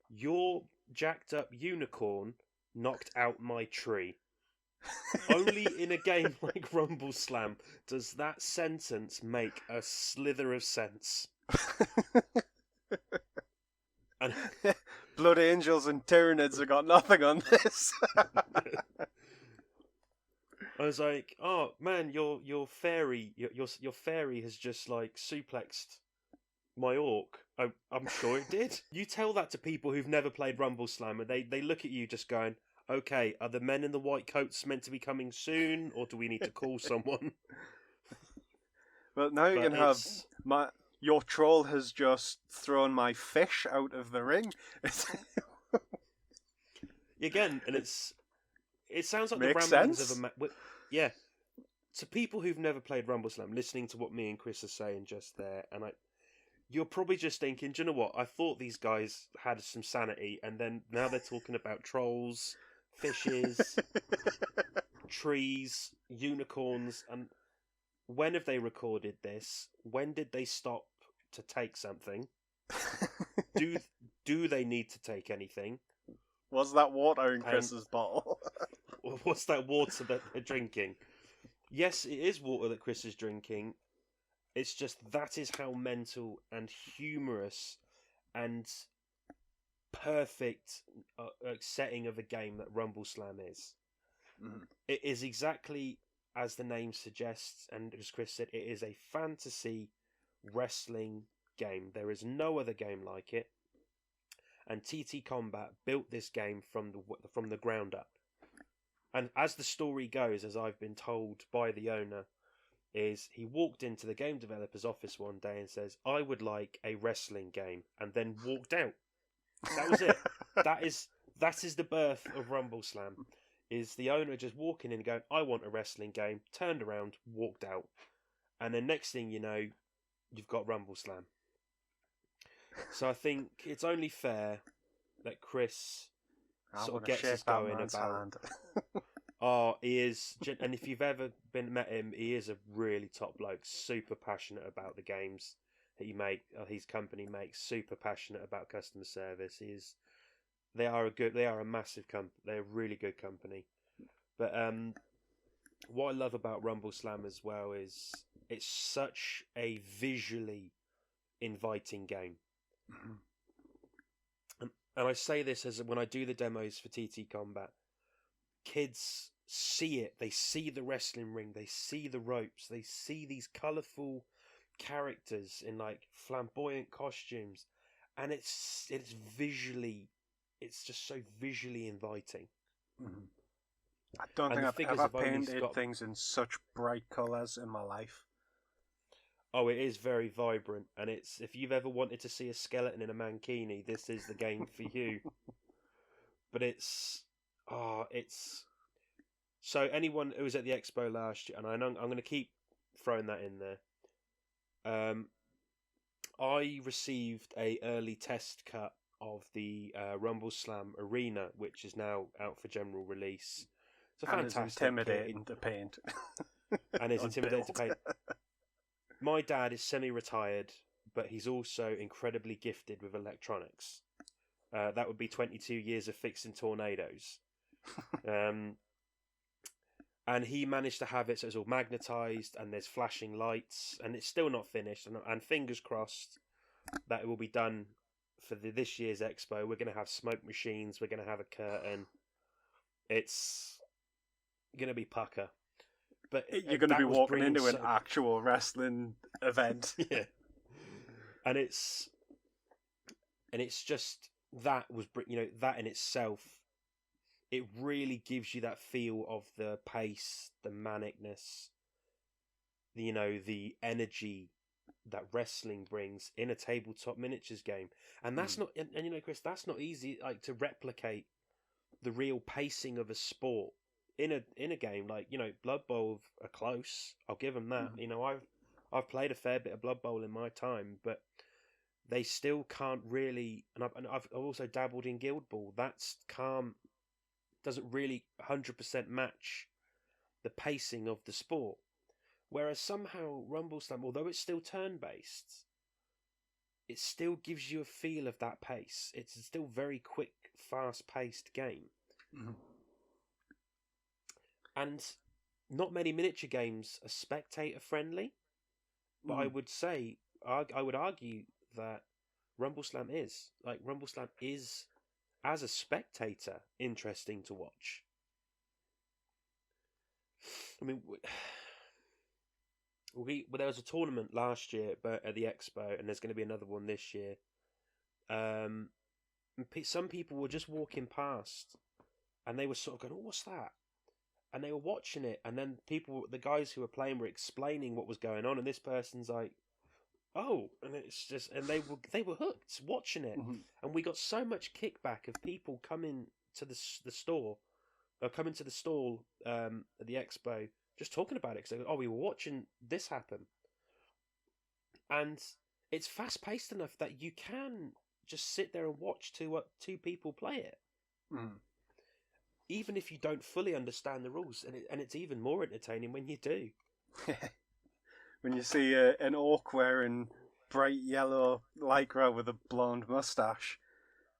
Your jacked up unicorn knocked out my tree." Only in a game like Rumble Slam does that sentence make a slither of sense. And Blood Angels and Tyranids have got nothing on this. I was like, "Oh man, your fairy has just like suplexed my orc." I'm sure it did. You tell that to people who've never played Rumble Slam, and they look at you just going, "Okay, are the men in the white coats meant to be coming soon, or do we need to call someone?" Well, now you can have your troll has just thrown my fish out of the ring. Again, and it sounds like Makes the ramblings sense. of a yeah. To people who've never played Rumble Slam, listening to what me and Chris are saying just there, and you're probably just thinking, do you know what? I thought these guys had some sanity, and then now they're talking about trolls, fishes. trees, unicorns, and when have they recorded this? When did they stop to take something? Do they need to take anything? Was that water in And Chris's bottle? what's that water that they're drinking? Yes, it is water that Chris is drinking. It's just that is how mental and humorous and perfect setting of a game that Rumble Slam is. Mm. It is exactly as the name suggests, and as Chris said, it is a fantasy wrestling game. There is no other game like it, and TT Combat built this game from the ground up. And as the story goes, as I've been told by the owner, is he walked into the game developer's office one day and says, "I would like a wrestling game," and then walked out. That was it. that is the birth of Rumble Slam. Is the owner just walking in and going, "I want a wrestling game," turned around, walked out, and then next thing you know, you've got Rumble Slam. So I think it's only fair that Chris sort of gets us going about. Hand. Oh, he is, and if you've ever met him, he is a really top bloke. Super passionate about the games that his company makes. Super passionate about customer service. They are a massive company. They're a really good company. But what I love about Rumble Slam as well is it's such a visually inviting game. Mm-hmm. And I say this as when I do the demos for TT Combat. Kids see it. They see the wrestling ring. They see the ropes. They see these colourful characters in like flamboyant costumes, and it's just so visually inviting. Mm-hmm. I don't think I've ever painted things in such bright colours in my life. Oh, it is very vibrant, and if you've ever wanted to see a skeleton in a mankini, this is the game for you. But it's so anyone who was at the expo last year, and I know I'm going to keep throwing that in there. I received a early test cut of the Rumble Slam Arena, which is now out for general release. It's a fantastic it's intimidating to paint. And it's intimidating to paint. My dad is semi-retired, but he's also incredibly gifted with electronics. That would be 22 years of fixing tornadoes. And he managed to have it so it's all magnetised and there's flashing lights, and it's still not finished. And fingers crossed that it will be done for this year's expo. We're going to have smoke machines. We're going to have a curtain. It's going to be pucker. But you're going to be walking into an actual wrestling event. Yeah. And it's just that in itself, it really gives you that feel of the pace, the manicness, the energy that wrestling brings in a tabletop miniatures game. And that's not, and Chris, that's not easy to replicate the real pacing of a sport in a game. Blood Bowl are close. I'll give them that. I've played a fair bit of Blood Bowl in my time, but they still can't really. And I've also dabbled in Guild Ball. Doesn't really 100% match the pacing of the sport. Whereas somehow Rumble Slam, although it's still turn-based, it still gives you a feel of that pace. It's still very quick, fast-paced game. Mm-hmm. And not many miniature games are spectator-friendly, but I would argue that Rumble Slam is. Rumble Slam is, as a spectator, interesting to watch. I mean, there was a tournament last year at the expo, and there's going to be another one this year. Some people were just walking past, and they were sort of going, "Oh, what's that?" And they were watching it, and then the guys who were playing were explaining what was going on, and this person's like, "Oh," and it's just, and they were hooked watching it, mm-hmm. And we got so much kickback of people coming to the store, or coming to the stall at the expo, just talking about it, because we were watching this happen, and it's fast paced enough that you can just sit there and watch two people play it, even if you don't fully understand the rules, and it's even more entertaining when you do. When you see an orc wearing bright yellow lycra with a blonde mustache,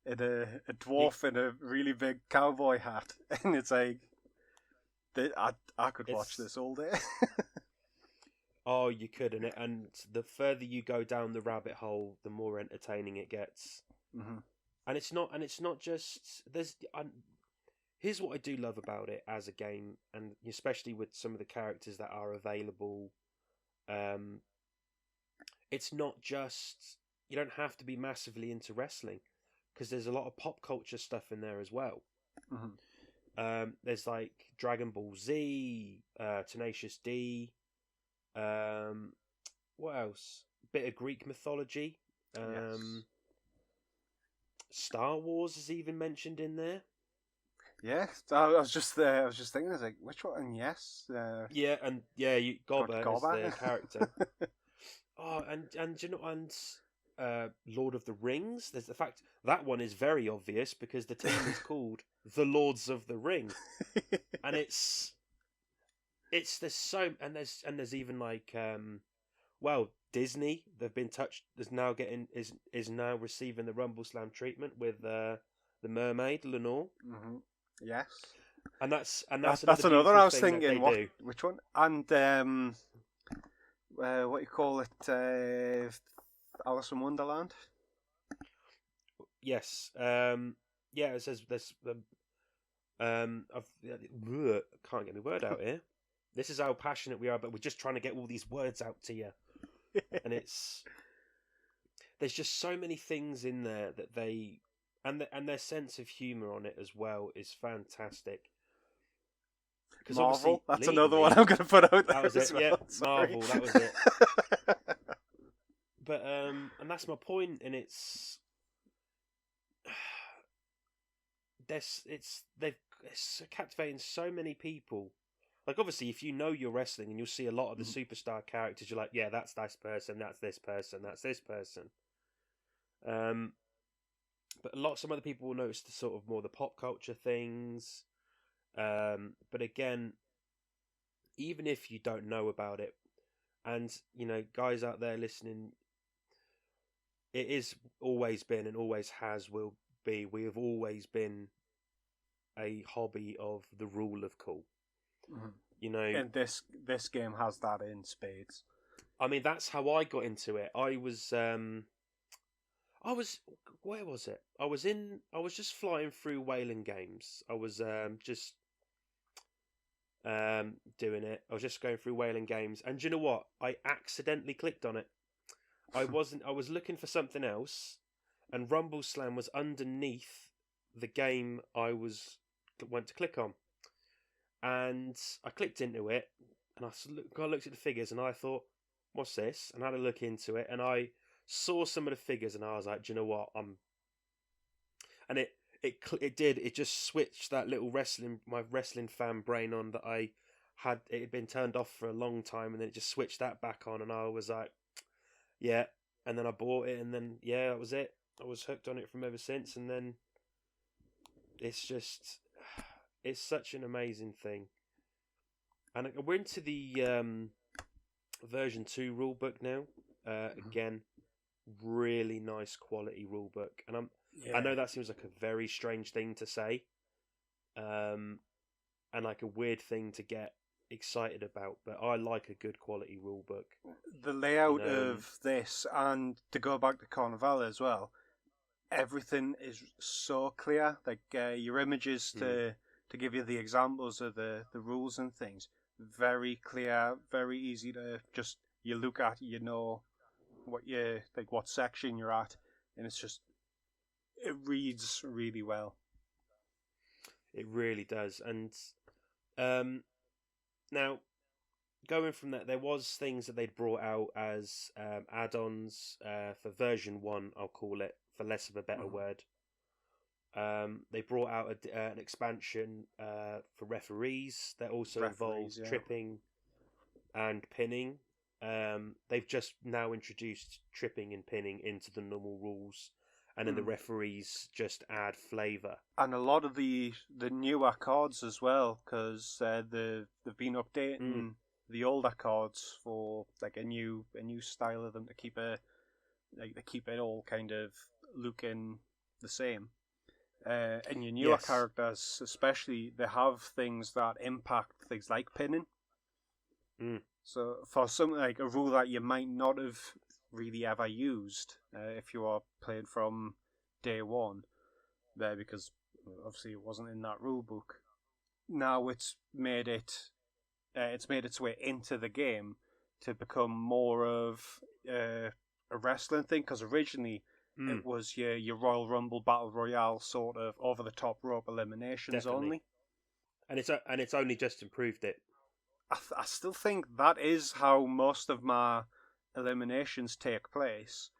and a dwarf in a really big cowboy hat, and it's like, I could watch this all day. Oh, you could, and the further you go down the rabbit hole, the more entertaining it gets. Mm-hmm. And it's not just here's what I do love about it as a game, and especially with some of the characters that are available. It's not just, you don't have to be massively into wrestling, because there's a lot of pop culture stuff in there as well. Mm-hmm. There's like Dragon Ball Z, Tenacious D. What else? Bit of Greek mythology. Yes. Star Wars is even mentioned in there. Yeah, I was just thinking, I was like, which one? And yes. Gobber is Gobber. the character. Oh, and you know, and Lord of the Rings. There's the fact that one is very obvious because the team is called the Lords of the Ring, and it's there's so, and there's even like Disney, they've been touched, is now receiving the Rumble Slam treatment with the mermaid Lenore. Mm-hmm. Yes, and that's another I was thinking. Do. Which one? And what you call it? Alice in Wonderland. Yes. It says there's I can't get my word out here. This is how passionate we are, but we're just trying to get all these words out to you. And there's just so many things in there that they, and their sense of humour on it as well is fantastic. Marvel, that's another one I'm going to put out there. That was it. Well. Yeah, Sorry. Marvel, that was it. But and that's my point, and it's captivating so many people. Like, obviously, if you know your wrestling and you'll see a lot of the superstar characters, you're like, yeah, that's this person, that's this person, that's this person. But some other people will notice the sort of more the pop culture things. But again, even if you don't know about it, and, you know, guys out there listening, it is always been and always will be, we have always been a hobby of the rule of cool. Mm-hmm. You know, and this game has that in spades. I mean, that's how I got into it. where was it? I was just flying through Whaling Games. I was just doing it. I was just going through Whaling Games, and do you know what? I accidentally clicked on it. I was looking for something else, and Rumble Slam was underneath the game I went to click on. And I clicked into it, and I looked at the figures, and I thought, what's this? And I had a look into it, and I saw some of the figures, and I was like, do you know what? And it just switched that little my wrestling fan brain on that it had been turned off for a long time, and then it just switched that back on, and I was like, yeah. And then I bought it, and then, yeah, that was it. I was hooked on it from ever since, and then it's such an amazing thing. And we're into the version 2 rulebook now. Again, really nice quality rulebook. And I know that seems like a very strange thing to say, and like a weird thing to get excited about, but I like a good quality rulebook. The layout of this, and to go back to Carnival as well, everything is so clear. Like your images to give you the examples of the rules and things, very clear, very easy to just, you look at, you know what section you're at, and it reads really well. It really does. And now, going from that, there was things that they'd brought out as add-ons for version 1, I'll call it, for less of a better word. They brought out an expansion for referees that also involves tripping and pinning. They've just now introduced tripping and pinning into the normal rules, and then the referees just add flavour. And a lot of the newer cards as well, because they've been updating the older cards for like a new style of them to keep it all kind of looking the same. And your newer characters, especially, they have things that impact things like pinning. So for something like a rule that you might not have really ever used if you are playing from day one, there, because obviously it wasn't in that rule book. Now it's made its way into the game to become more of a wrestling thing, because originally it was your Royal Rumble Battle Royale sort of over the top rope eliminations only, and it's only just improved it. I still think that is how most of my eliminations take place,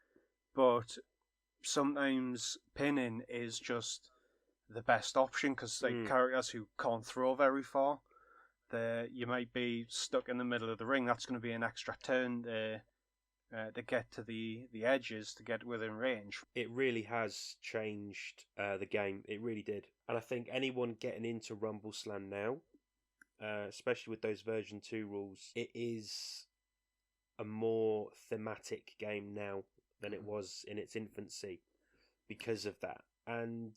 but sometimes pinning is just the best option, because characters who can't throw very far, you might be stuck in the middle of the ring. That's going to be an extra turn to get to the edges, to get within range. It really has changed the game. It really did. And I think anyone getting into Rumble Slam now, especially with those version 2 rules, it is a more thematic game now than it was in its infancy because of that. And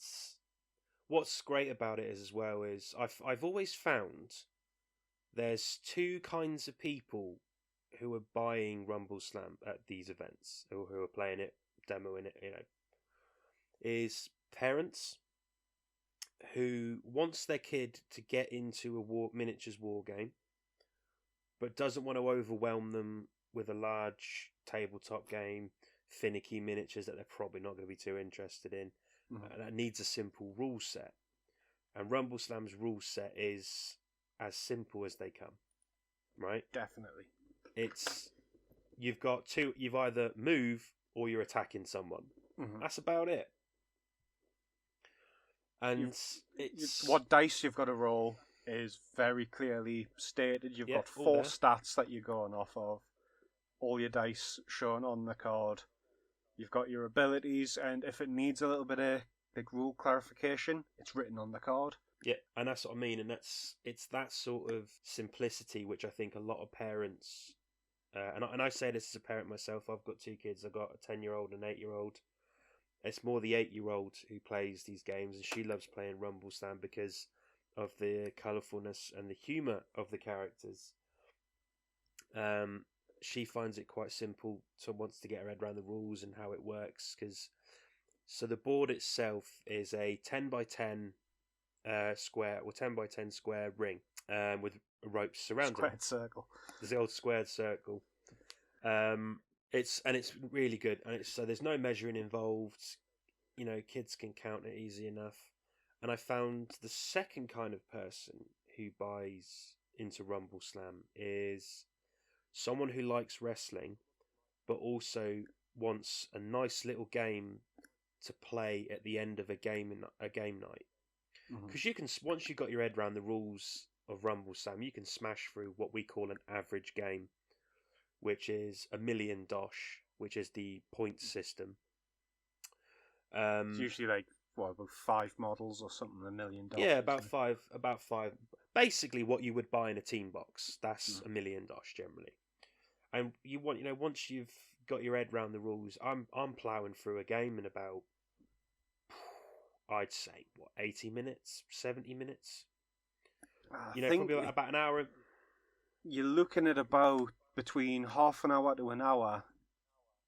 what's great about it as well is I've always found there's two kinds of people who are buying Rumble Slam at these events, or who are playing it, demoing it, is parents who wants their kid to get into a miniatures war game, but doesn't want to overwhelm them with a large tabletop game, finicky miniatures that they're probably not going to be too interested in, and that needs a simple rule set. And Rumble Slam's rule set is as simple as they come, right? Definitely. You've either move or you're attacking someone. That's about it. And what dice you've got to roll is very clearly stated. You've got 4 stats that you're going off of. All your dice shown on the card. You've got your abilities, and if it needs a little bit of big rule clarification, it's written on the card. Yeah, and that's what I mean, and it's that sort of simplicity which I think a lot of parents, and I say this as a parent myself. I've got 2 kids. I've got a 10-year-old and an 8-year-old. It's more the 8-year-old who plays these games, and she loves playing Rumble Slam because of the colourfulness and the humour of the characters. She finds it quite simple, so wants to get her head around the rules and how it works. So the board itself is a 10 by 10 square, or 10 by 10 square ring with ropes surrounding squared it. Circle. There's the old squared circle. It's really good, and so there's no measuring involved. Kids can count it easy enough. And I found the second kind of person who buys into Rumble Slam is someone who likes wrestling, but also wants a nice little game to play at the end of a game night. Because you can, once you've got your head around the rules of Rumble Slam, you can smash through what we call an average game, which is $1 million dosh, which is the points system. It's usually like about 5 models or something, $1 million. Yeah, about five. Basically, what you would buy in a team box. That's $1 million dosh generally. And you want, once you've got your head around the rules, I'm ploughing through a game in about, I'd say, 80 minutes, 70 minutes. Probably about an hour. You're looking at about between half an hour to an hour,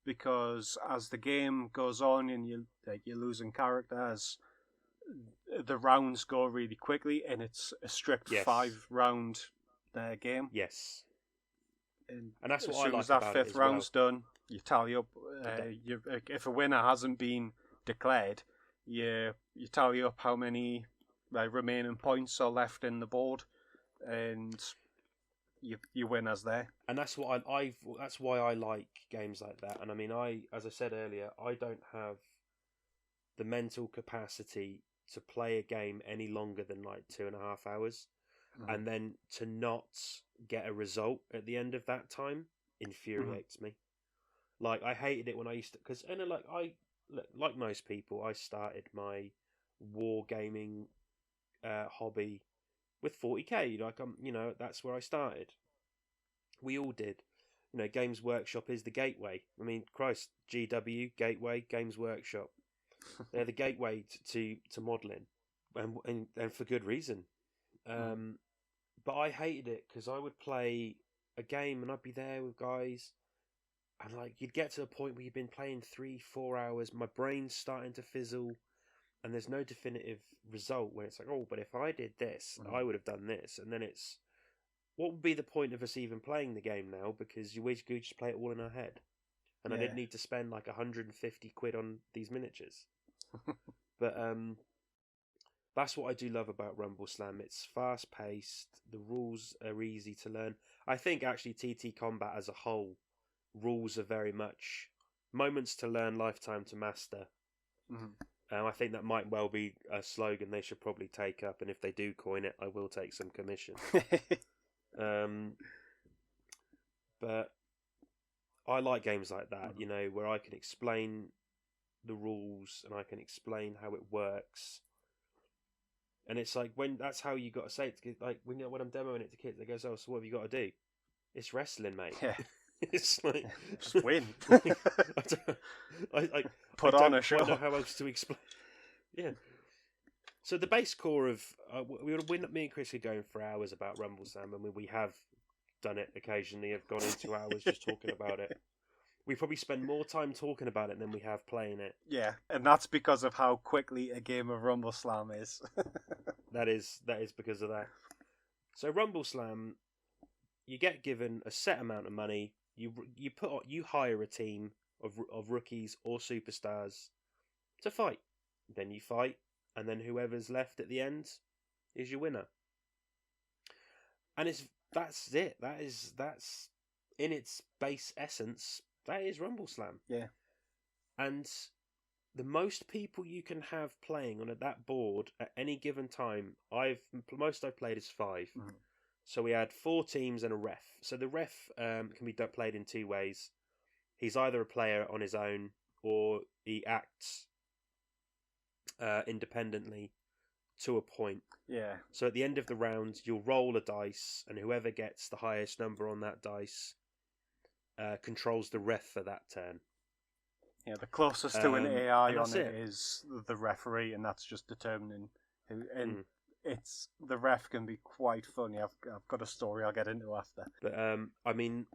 because as the game goes on and you're losing characters, the rounds go really quickly, and it's a strict 5-round game. Yes. And that's what I like as soon as that 5th round's done, you tally up. If a winner hasn't been declared, you tally up how many remaining points are left in the board, and you win as there. And that's what that's why I like games like that. And I mean, as I said earlier, I don't have the mental capacity to play a game any longer than 2.5 hours, and then to not get a result at the end of that time infuriates me. I hated it when I used to, because look, like most people, I started my wargaming hobby with 40k. Like that's where I started. We all did. Games Workshop is the gateway. I mean, Christ, GW gateway, Games Workshop. They're the gateway to modelling, and for good reason. But I hated it because I would play a game and I'd be there with guys, and like you'd get to a point where you've been playing 3-4 hours, my brain's starting to fizzle, and there's no definitive result when it's like, oh, but if I did this, I would have done this, and then it's, what would be the point of us even playing the game now? Because we could just play it all in our head, and I didn't need to spend like 150 quid on these miniatures. But that's what I do love about Rumble Slam. It's fast paced. The rules are easy to learn. I think actually TT Combat as a whole, rules are very much moments to learn, lifetime to master. I think that might well be a slogan they should probably take up, and if they do coin it, I will take some commission. But I like games like that, where I can explain the rules and I can explain how it works. And it's like, when that's how you got to say it. Like when I'm demoing it to kids, they go, "Oh, so what have you got to do?" It's wrestling, mate. Yeah. It's like just win. I Put on a show. I don't know how else to explain. Yeah. So the base core of me and Chris are going for hours about Rumble Slam. I mean, we have done it occasionally. Have gone into hours just talking about it. We probably spend more time talking about it than we have playing it. Yeah, and that's because of how quickly a game of Rumble Slam is. That is because of that. So Rumble Slam, you get given a set amount of money. You hire a team of rookies or superstars to fight. Then you fight, and then whoever's left at the end is your winner. And that's it. That's in its base essence. That is Rumble Slam. Yeah. And the most people you can have playing on that board at any given time, most I've played is 5. So we had 4 teams and a ref. So the ref can be played in 2 ways. He's either a player on his own, or he acts independently to a point. Yeah. So at the end of the round, you'll roll a dice, and whoever gets the highest number on that dice controls the ref for that turn. Yeah, the closest to an AI on it is the referee, and that's just determining who. And it's the ref can be quite funny. I've got a story I'll get into after. But I mean,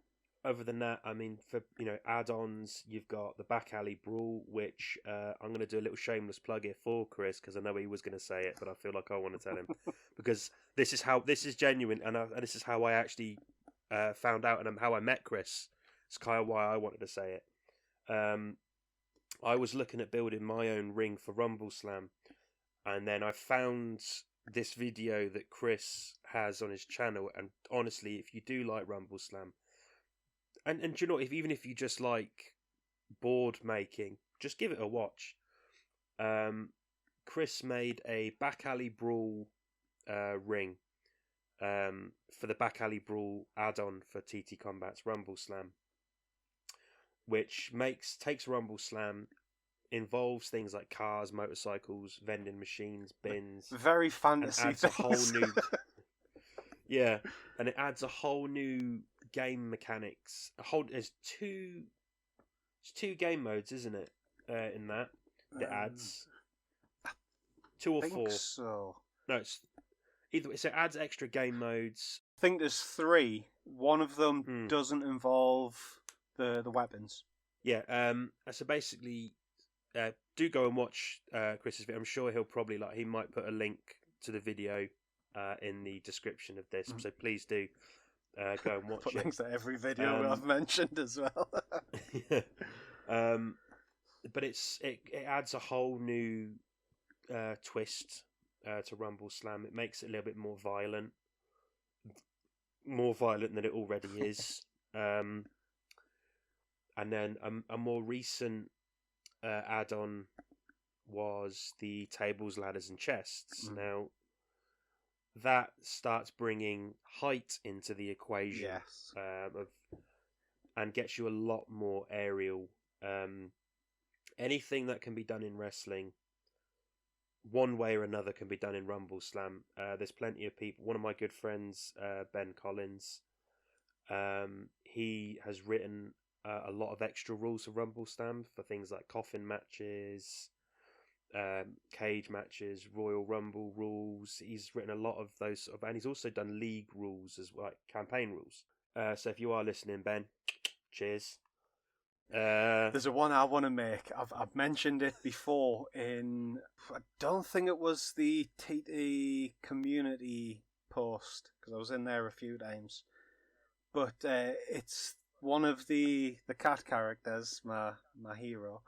other than that, I mean, for add-ons, you've got the Back Alley Brawl, which I'm going to do a little shameless plug here for Chris, because I know he was going to say it, but I feel like I want to tell him because this is genuine, and this is how I actually found out, and how I met Chris. It's kind of why I wanted to say it. I was looking at building my own ring for Rumble Slam, and then I found this video that Chris has on his channel. And honestly, if you do like Rumble Slam, and do you know, even if you just like board making, just give it a watch. Chris made a Back Alley Brawl ring for the Back Alley Brawl add-on for TT Combat's Rumble Slam, which takes Rumble Slam, involves things like cars, motorcycles, vending machines, bins. Very fantasy. And adds a whole new. Yeah, and it adds a whole new game mechanics. There's two game modes, isn't it? In that it adds 2 or 4. So No, it's either. So it adds extra game modes. I think there's 3. One of them doesn't involve the weapons. Yeah. So basically, do go and watch Chris's video. I'm sure he might put a link to the video in the description of this. So please do go and watch Put it. links to every video I've mentioned as well. But it adds a whole new twist to Rumble Slam. It makes it a little bit more violent than it already is. And then a more recent add-on was the tables, ladders, and chests. Now, that starts bringing height into the equation. Yes. And gets you a lot more aerial anything that can be done in wrestling, one way or another, can be done in Rumble Slam. There's plenty of people. One of my good friends, Ben Collins, he has written a lot of extra rules for Rumble Slam for things like coffin matches, cage matches, Royal Rumble rules. He's written a lot of those sort of, and he's also done league rules as well, like campaign rules. So if you are listening, Ben, cheers. There's a one I want to make. I've mentioned it before in, I don't think it was the TT community post, because I was in there a few times, but it's one of the cat characters, my hero,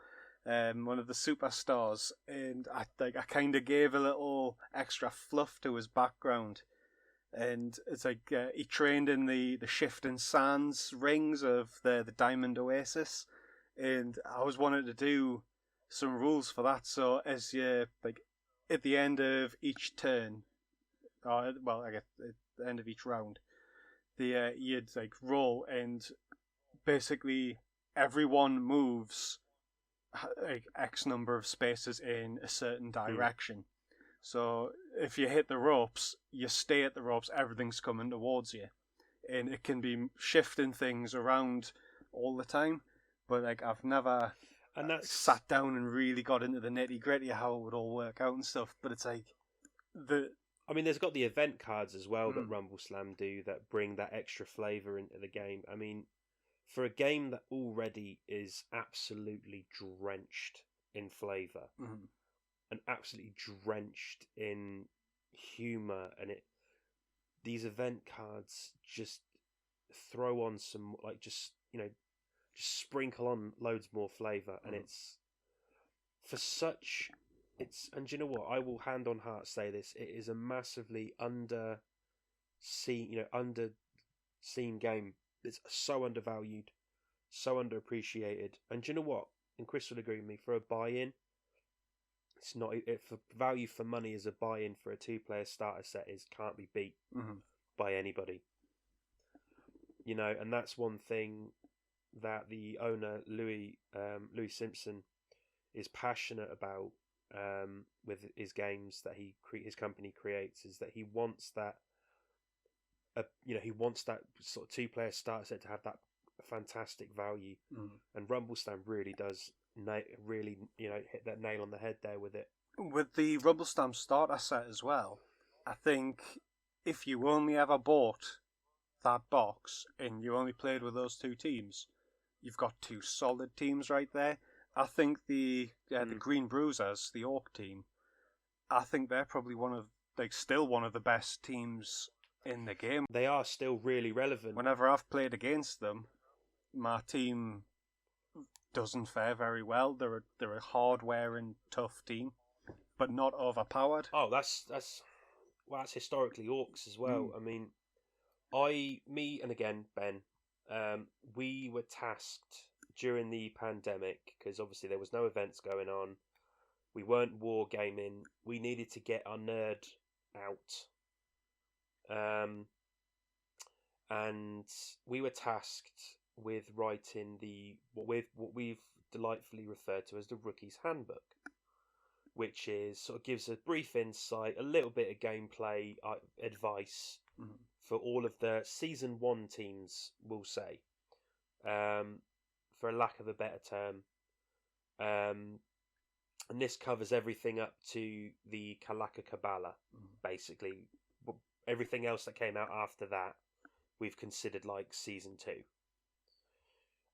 one of the superstars, and I kind of gave a little extra fluff to his background. And it's like he trained in the shifting sands rings of the Diamond Oasis, and I always wanted to do some rules for that. So as you like at the end of each turn, or well, I guess at the end of each round, you'd like roll, and basically everyone moves like X number of spaces in a certain direction. So if you hit the ropes, you stay at the ropes, everything's coming towards you. And it can be shifting things around all the time. But like I've never sat down and really got into the nitty-gritty of how it would all work out and stuff. But it's like I mean, there's got the event cards as well that Rumble Slam do that bring that extra flavour into the game. I mean, for a game that already is absolutely drenched in flavour, and absolutely drenched in humour, and these event cards just throw on some, like, just sprinkle on loads more flavour, and it's and do you know what, I will hand on heart say this, it is a massively underseen game. It's so undervalued, so underappreciated, and do you know what, and Chris will agree with me, for a buy-in, it's not, for value for money as a buy-in for a 2-player starter set can't be beat by anybody. And that's one thing that the owner Louis Simpson is passionate about with his games that his company creates, is that he wants that sort of 2-player starter set to have that fantastic value, and Rumble Slam really does hit that nail on the head there with it. With the Rumble Slam starter set as well, I think if you only ever bought that box and you only played with those two teams, you've got two solid teams right there. I think the Green Bruisers, the Orc team, I think they're probably still one of the best teams in the game. They are still really relevant. Whenever I've played against them, my team doesn't fare very well. They're a hard-wearing, tough team, but not overpowered. Oh, that's historically Orcs as well. I mean, and again Ben, we were tasked during the pandemic, because obviously there was no events going on. We weren't wargaming. We needed to get our nerd out. And we were tasked with writing what we've delightfully referred to as the Rookie's Handbook, which gives a brief insight, a little bit of gameplay advice for all of the Season 1 teams, we'll say, for a lack of a better term. And this covers everything up to the Kalaka Kabbalah, basically. Everything else that came out after that, we've considered like Season 2.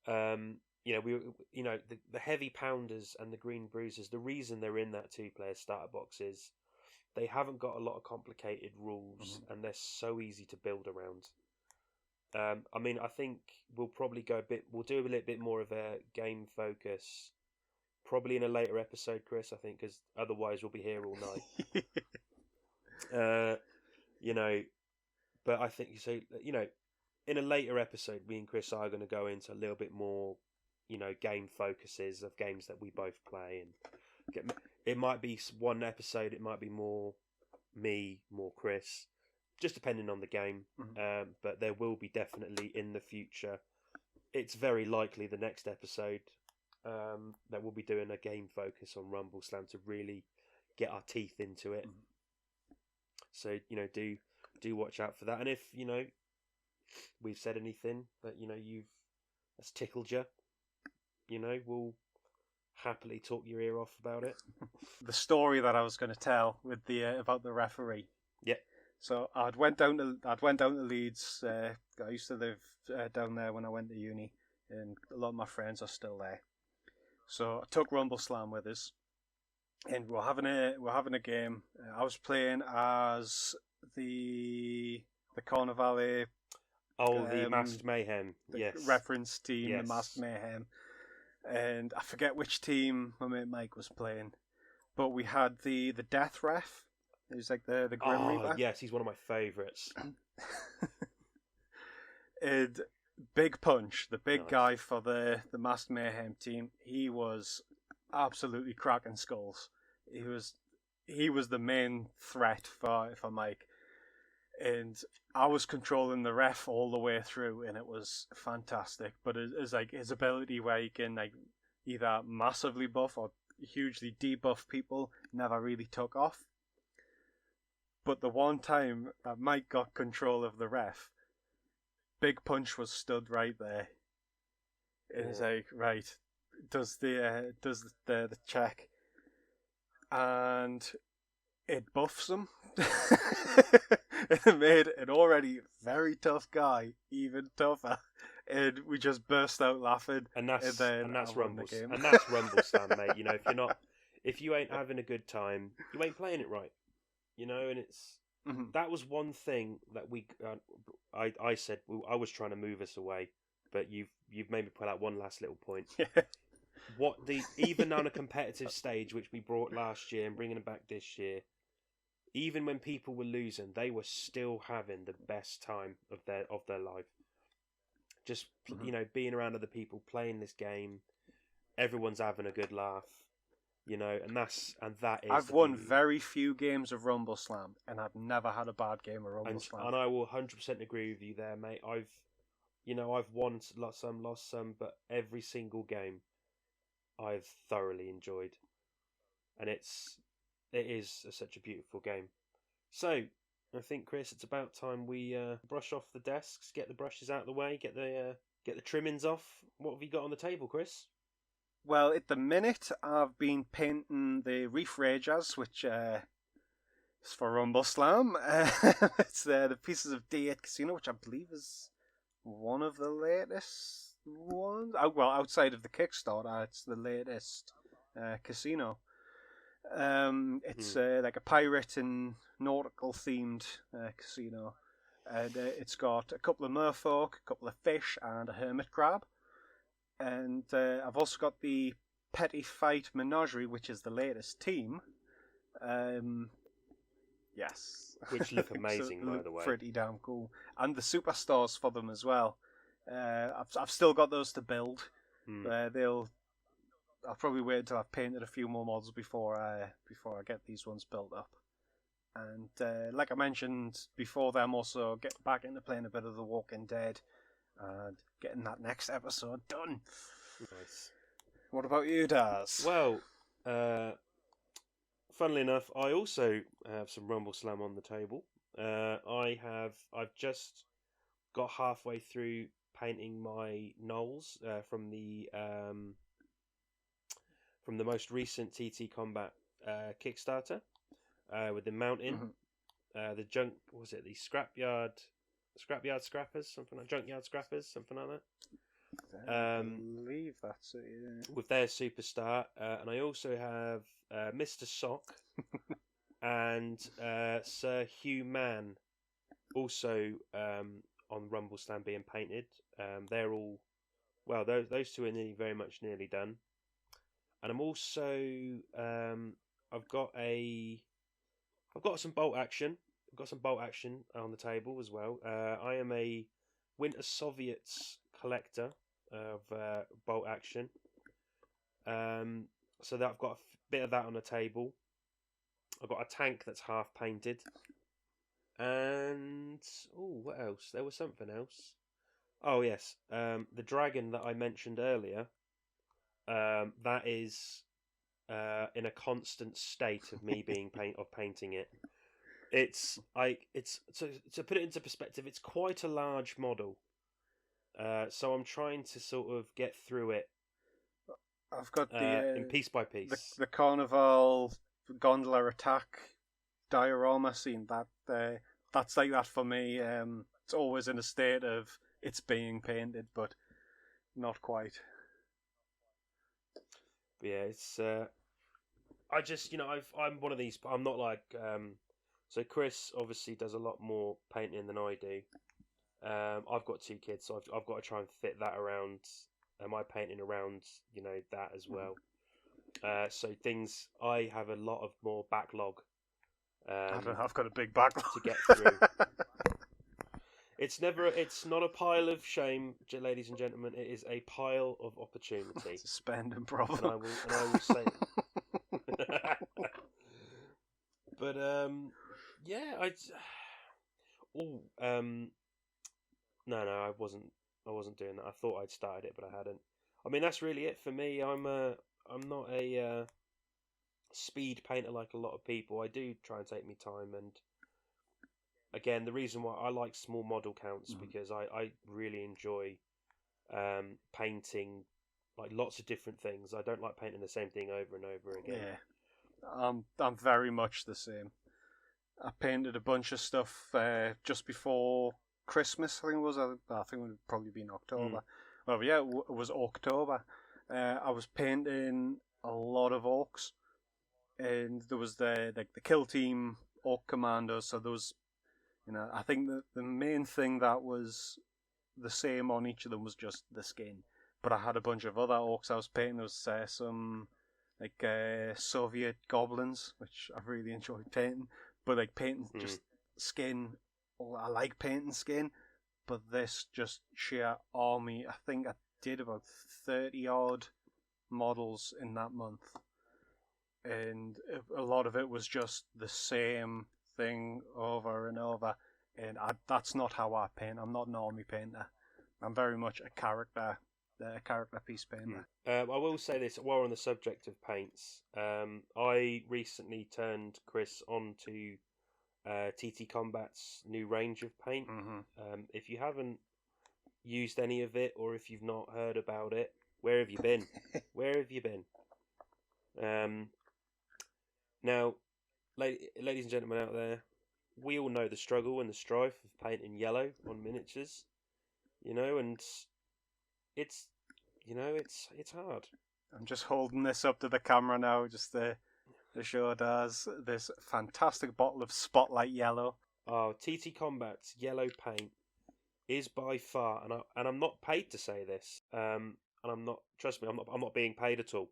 The heavy pounders and the green bruisers, the reason they're in that 2-player starter box is they haven't got a lot of complicated rules, and they're so easy to build around. I mean, I think we'll probably we'll do a little bit more of a game focus, probably in a later episode, Chris, I think, because otherwise we'll be here all night. But I think, in a later episode, me and Chris are going to go into a little bit more, game focuses of games that we both play, and it might be one episode, it might be more me, more Chris, just depending on the game. But there will be definitely in the future, it's very likely the next episode, that we'll be doing a game focus on Rumble Slam to really get our teeth into it. So do watch out for that. And if we've said anything that that's tickled you, we'll happily talk your ear off about it. The story that I was going to tell with the about the referee. Yeah. So I'd went down to Leeds. I used to live down there when I went to uni, and a lot of my friends are still there. So I took Rumble Slam with us, and we're having a game. I was playing as the Carnivale. The Masked Mayhem. Yes. Reference team, yes. The Masked Mayhem. And I forget which team my mate Mike was playing, but we had the Death Ref. He was like the Grim Reaper. Yes, he's one of my favourites. And Big Punch, the big guy for the Masked Mayhem team, he was absolutely cracking skulls. He was the main threat for Mike. And I was controlling the ref all the way through, and it was fantastic. But it's like his ability where he can like either massively buff or hugely debuff people never really took off. But the one time that Mike got control of the ref, Big Punch was stood right there. And it's like, right, does the check, and it buffs him. It made an already very tough guy even tougher, and we just burst out laughing. And that's Rumble Slam, mate. If you ain't having a good time, you ain't playing it right. And it's that was one thing that I said I was trying to move us away, but you've made me pull out one last little point. Even on a competitive stage, which we brought last year and bringing it back this year. Even when people were losing, they were still having the best time of their life. Just being around other people, playing this game, everyone's having a good laugh, and that is. I've won very few games of Rumble Slam, and I've never had a bad game of Rumble Slam. And I will 100% agree with you there, mate. I've won lost some, but every single game, I've thoroughly enjoyed, and it is such a beautiful game. So, I think, Chris, it's about time we brush off the desks, get the brushes out of the way, get the trimmings off. What have you got on the table, Chris? Well, at the minute, I've been painting the Reef Ragers, which is for Rumble Slam. It's the Pieces of D8 Casino, which I believe is one of the latest ones. Well, outside of the Kickstarter, it's the latest casino. It's like a pirate and nautical themed casino, and it's got a couple of merfolk, a couple of fish, and a hermit crab. And I've also got the Petty Fight Menagerie, which is the latest team. Yes, which look amazing, by the way. Pretty damn cool, and the superstars for them as well. I've still got those to build. I'll probably wait until I've painted a few more models before I get these ones built up. And like I mentioned before, I'm also getting back into playing a bit of The Walking Dead and getting that next episode done. Nice. What about you, Daz? Well, funnily enough, I also have some Rumble Slam on the table. I've just got halfway through painting my gnolls from the most recent TT Combat Kickstarter with the mountain, the junk. What was it? The scrapyard scrappers, something like junkyard scrappers, something like that. I believe that's it. Yeah. With their superstar, and I also have Mr. Sock and Sir Hugh Mann also on Rumble Slam being painted. They're all those two are very much nearly done. And I'm also I've got some bolt action. I've got some bolt action on the table as well. I am a Winter Soviets collector of bolt action. So that I've got a bit of that on the table. I've got a tank that's half painted. And what else? There was something else. Oh yes, the dragon that I mentioned earlier. that is in a constant state of me being painting it. It's so to put it into perspective, it's quite a large model. So I'm trying to sort of get through it. I've got in piece by piece. the Carnival gondola attack diorama scene. That's like that for me. It's always in a state of it's being painted, but not quite. But yeah, it's. I just I'm one of these. I'm not like. So Chris obviously does a lot more painting than I do. I've got 2 kids, so I've got to try and fit that around my painting around that as well. So things I have a lot of more backlog. I don't know, I've got a big backlog to get through. It's not a pile of shame, ladies and gentlemen. It is a pile of opportunity. It's a spending problem. And I will say. But yeah, no, I wasn't doing that. I thought I'd started it, but I hadn't. I mean, that's really it for me. I'm not a speed painter like a lot of people. I do try and take my time, and again, the reason why I like small model counts because I really enjoy painting like lots of different things. I don't like painting the same thing over and over again. Yeah, I'm very much the same. I painted a bunch of stuff just before Christmas. I think it was. I think it would probably be in October. Well, yeah, it was October. I was painting a lot of orcs, and there was the kill team orc commandos. So there was, I think the main thing that was the same on each of them was just the skin. But I had a bunch of other orcs I was painting. There was some Soviet goblins, which I really enjoyed painting. But like painting just skin, I like painting skin. But this just sheer army. I think I did about 30 odd models in that month, and a lot of it was just the same thing over and over. And that's not how I paint. I'm not an army painter. I'm very much a character piece painter. I will say this while we're on the subject of paints. I recently turned Chris on to TT Combat's new range of paint. If you haven't used any of it, or if you've not heard about it, where have you been? Where have you been? Now, ladies and gentlemen out there, we all know the struggle and the strife of painting yellow on miniatures, and it's hard. I'm just holding this up to the camera now, just to show Daz this fantastic bottle of Spotlight Yellow. Oh, TT Combat's yellow paint is by far, and I'm not paid to say this, and I'm not. Trust me, I'm not being paid at all.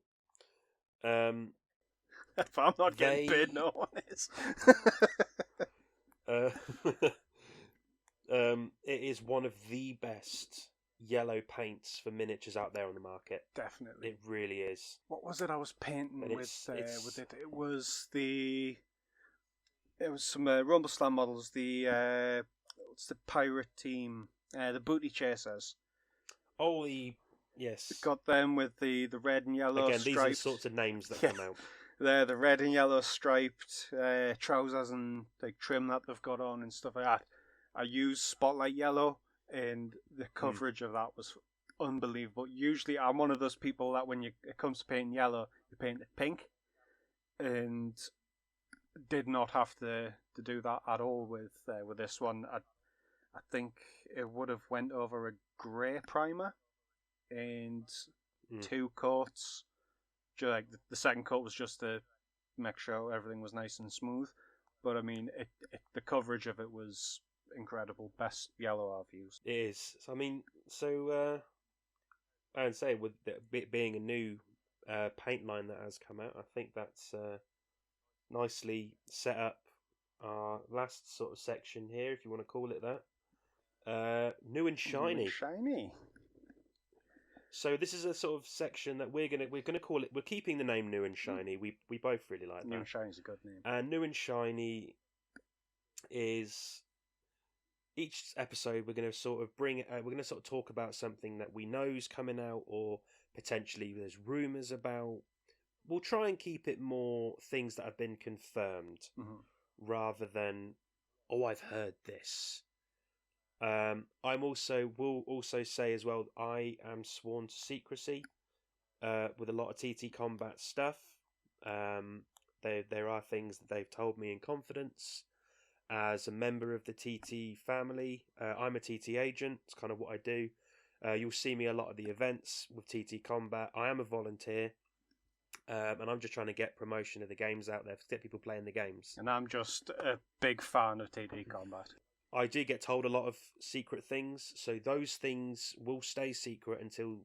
If I'm not getting paid, no one is. It is one of the best yellow paints for miniatures out there on the market. Definitely, it really is. What was it I was painting with it? It was some Rumble Slam models. What's the pirate team? The Booty Chasers. Oh, yes. Got them with the red and yellow. Again, striped. These are the sorts of names that come out. They're the red and yellow striped trousers and like trim that they've got on and stuff like that. I used Spotlight Yellow, and the coverage of that was unbelievable. Usually, I'm one of those people that when it comes to painting yellow, you paint it pink, and did not have to do that at all with this one. I think it would have went over a grey primer and 2 coats. Like the second coat was just to make sure everything was nice and smooth. But I mean, the coverage of it was incredible. Best yellow I've used. It is. I mean, I'd say with it being a new paint line that has come out, I think that's nicely set up our last sort of section here, if you want to call it that. New and shiny. New and shiny. So this is a sort of section that we're gonna call it. We're keeping the name New and Shiny. We both really like that. New and Shiny is a good name. And New and Shiny is each episode we're gonna sort of we're gonna sort of talk about something that we know is coming out, or potentially there's rumours about. We'll try and keep it more things that have been confirmed rather than, oh, I've heard this. Will also say as well, I am sworn to secrecy with a lot of TT Combat stuff. There are things that they've told me in confidence. As a member of the TT family, I'm a TT agent. It's kind of what I do. You'll see me a lot of the events with TT Combat. I am a volunteer, and I'm just trying to get promotion of the games out there to get people playing the games. And I'm just a big fan of TT Combat. I do get told a lot of secret things, so those things will stay secret until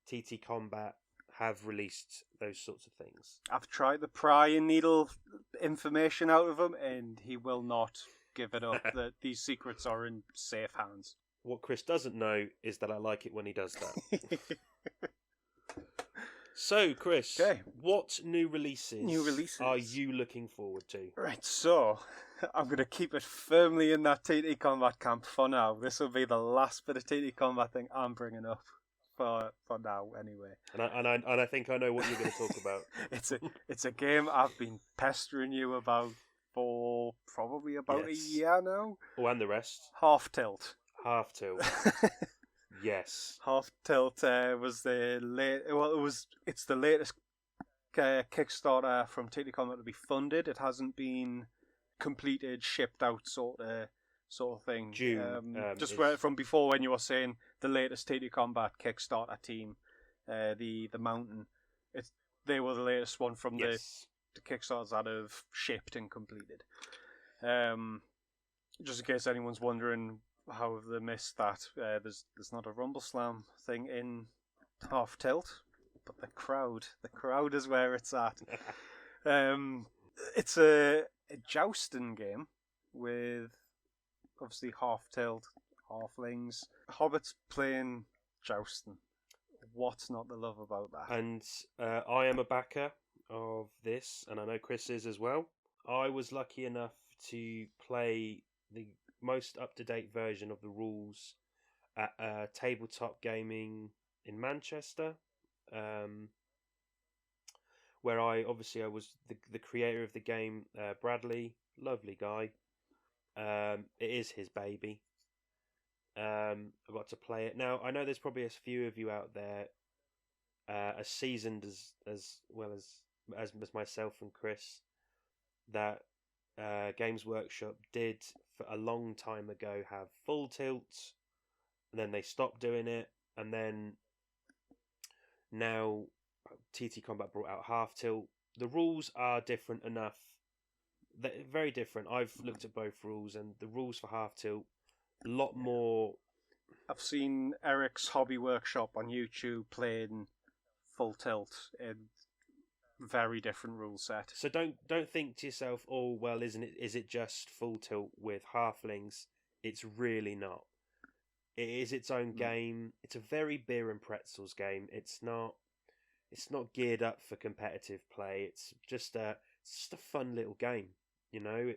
TT Combat have released those sorts of things. I've tried to pry and needle information out of him, and he will not give it up. That these secrets are in safe hands. What Chris doesn't know is that I like it when he does that. So, Chris, what new releases are you looking forward to? Right, so I'm going to keep it firmly in that TT Combat camp for now. This will be the last bit of TT Combat thing I'm bringing up for now, anyway. And I think I know what you're going to talk about. It's a game I've been pestering you about for probably about a year now. Oh, and the rest. Half Tilt. Yes. Half Tilt was the it's the latest Kickstarter from TT Combat to be funded. It hasn't been completed, shipped out, sort of thing. From before, when you were saying the latest TT Combat Kickstarter team, the Mountain, they were the latest one from the Kickstarters that have shipped and completed. Just in case anyone's wondering how have they missed that, there's not a Rumble Slam thing in Half Tilt, but the crowd is where it's at. It's a jousting game with obviously Half Tilt, halflings, hobbits playing jousting. What's not to love about that? And I am a backer of this, and I know Chris is as well. I was lucky enough to play the most up-to-date version of the rules at Tabletop Gaming in Manchester, where I was the creator of the game, Bradley, lovely guy. It is his baby. I got to play it. Now, I know there's probably a few of you out there as seasoned as well as myself and Chris, that Games Workshop did for a long time ago have Full Tilt, and then they stopped doing it, and then now TT Combat brought out Half Tilt. The rules are different enough. They're very different. I've looked at both rules, and the rules for Half Tilt a lot more. I've seen Eric's Hobby Workshop on YouTube playing Full Tilt in very different rule set. So don't think to yourself, oh well, is it just Full Tilt with halflings? It's really not. It is its own game. It's a very beer and pretzels game. It's not geared up for competitive play. It's just a fun little game. You know,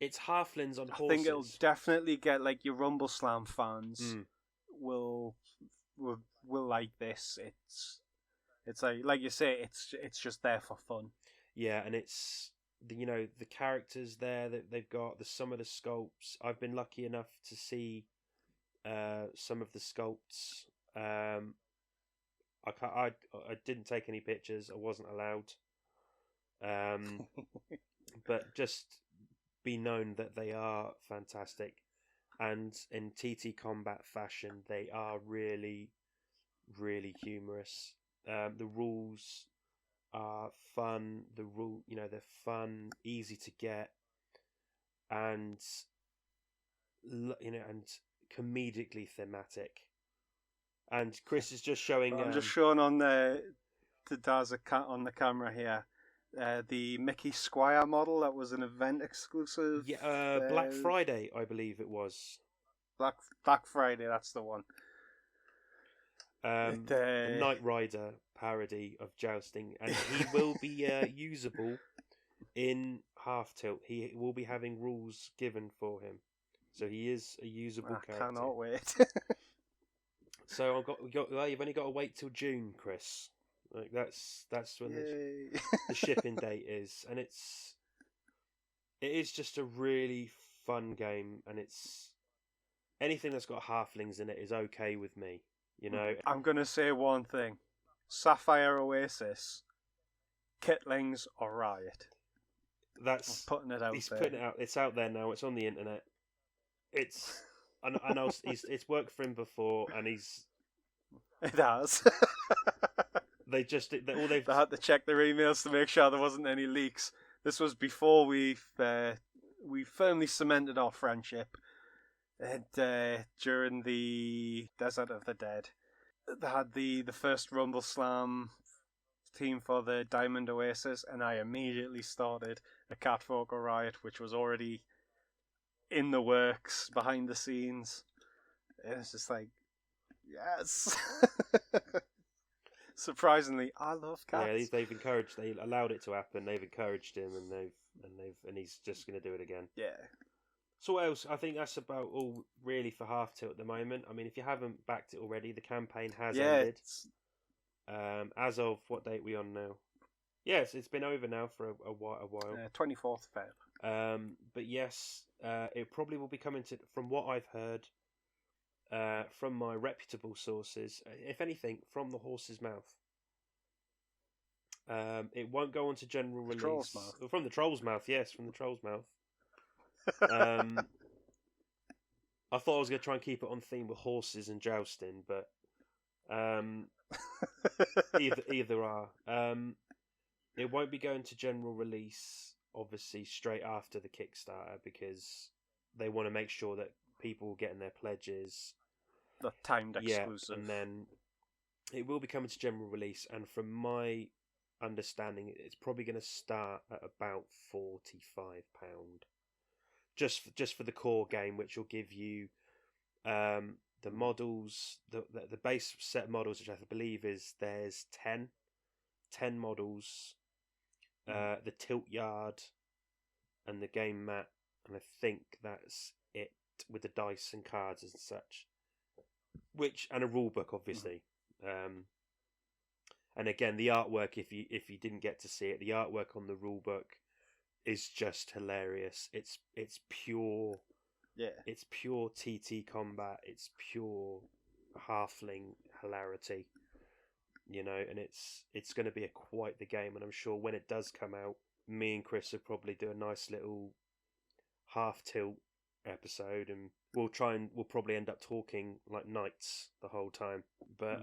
it's halflings on horses. I think it'll definitely get, like, your Rumble Slam fans will like this. It's like you say, it's just there for fun. Yeah, and it's the characters there that they've got, some of the sculpts. I've been lucky enough to see some of the sculpts. I didn't take any pictures. I wasn't allowed. But just be known that they are fantastic, and in TT Combat fashion, they are really, really humorous. The rules are fun. They're fun, easy to get, and and comedically thematic. And Chris is just showing. I'm just showing on the Daz on the camera here. The Mickey Squire model that was an event exclusive. Yeah, Black Friday, I believe it was. Black Friday, that's the one. The Knight Rider parody of jousting, and he will be usable in Half Tilt. He will be having rules given for him, so he is a usable character. I cannot wait. So well, you've only got to wait till June, Chris. Like that's when the shipping date is, and it is just a really fun game, and it's anything that's got halflings in it is okay with me. You know, I'm gonna say one thing: Sapphire Oasis, Kitlings or Riot. That's I'm putting it out. He's there. putting it out. It's out there now. It's on the internet. I know it's worked for him before, and It has. they had to check their emails to make sure there wasn't any leaks. This was before we firmly cemented our friendship, and during the Desert of the Dead, they had the first Rumble Slam team for the Diamond Oasis, and I immediately started a Catfolk Riot, which was already in the works behind the scenes. It was just like, yes. Surprisingly, I love cats. Yeah, they allowed it to happen. They've encouraged him, and he's just going to do it again. Yeah. So what else? I think that's about all really for Half Tilt at the moment. I mean, if you haven't backed it already, the campaign has ended. As of what date are we on now? Yes, it's been over now for a while. 24th Feb. But yes, it probably will be coming to, from what I've heard, from my reputable sources, if anything, from the horse's mouth. It won't go on to general release. Troll's mouth. From the troll's mouth, yes, from the troll's mouth. I thought I was going to try and keep it on theme with horses and jousting, but either are. It won't be going to general release, obviously, straight after the Kickstarter, because they want to make sure that people are getting their pledges. The timed exclusive. Yeah, and then it will be coming to general release, and from my understanding, it's probably going to start at about £45. Just for the core game, which will give you the models, the base set of models, which I believe there's 10 models, the tilt yard, and the game mat, and I think that's it with the dice and cards and such. And a rule book, obviously. And again, the artwork, if you didn't get to see it, the artwork on the rule book is just hilarious. It's pure. Yeah. It's pure TT combat. It's pure halfling hilarity. You know, and it's going to be quite the game. And I'm sure when it does come out, me and Chris will probably do a nice little Half Tilt episode, and we'll probably end up talking like knights the whole time. But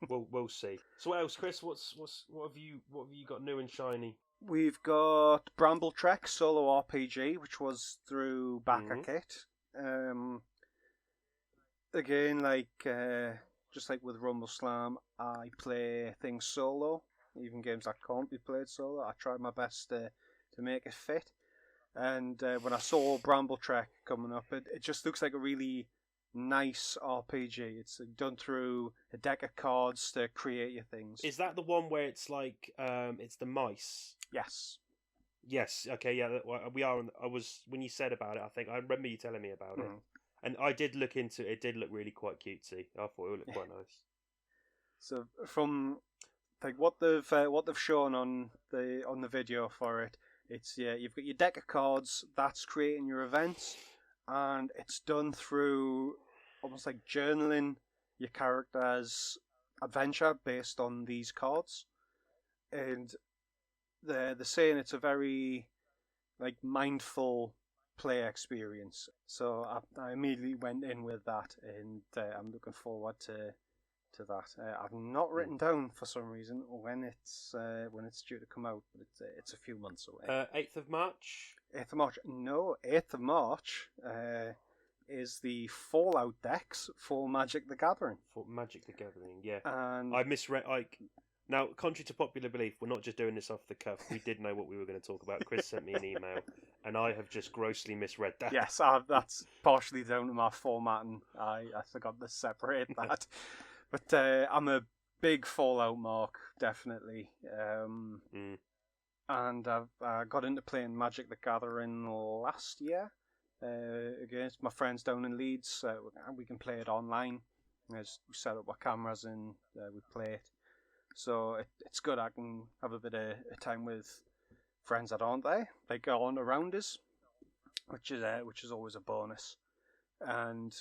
we'll see. So what else, Chris? What have you got new and shiny? We've got Bramble Trek Solo RPG, which was through Backer Kit. Again, just like with Rumble Slam, I play things solo, even games that can't be played solo. I try my best to make it fit. And when I saw Bramble Trek coming up, it just looks like a really nice RPG. It's done through a deck of cards to create your things. Is that the one where it's like it's the mice? Yes. Yes. Okay. Yeah. We are. When you said about it, I think I remember you telling me about it, and I did look into it. It did look really quite cutesy. I thought it would look quite nice. So from like what they've shown on the video for it, it's you've got your deck of cards that's creating your events, and it's done through almost like journaling your character's adventure based on these cards, and they're saying it's a very mindful play experience. So I immediately went in with that, and I'm looking forward to that. I've not written down for some reason when it's due to come out, but it's a few months away. 8th of March. 8th of March. No, 8th of March is the Fallout decks for Magic the Gathering. For Magic the Gathering, yeah. And I misread. Now, contrary to popular belief, we're not just doing this off the cuff. We did know what we were going to talk about. Chris sent me an email, and I have just grossly misread that. Yes, that's partially down to my formatting. I forgot to separate that. But I'm a big Fallout mark, definitely. And I got into playing Magic the Gathering last year against my friends down in Leeds. We can play it online We set up our cameras and we play it. So it's good. I can have a bit of time with friends that aren't there. They go on around us, which is always a bonus. And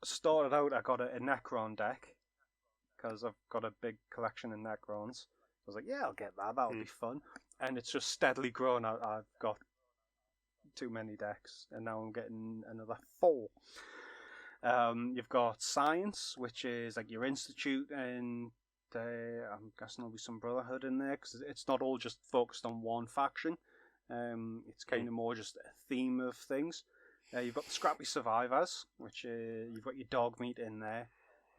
started out, I got a Necron deck because I've got a big collection of Necrons. I was like, yeah, I'll get that. That'll be fun. And it's just steadily grown. I've got too many decks, and now I'm getting another 4. You've got Science, which is like your Institute, and I'm guessing there'll be some Brotherhood in there because it's not all just focused on one faction. It's kind of more just a theme of things. You've got the Scrappy Survivors, which you've got your dog meat in there,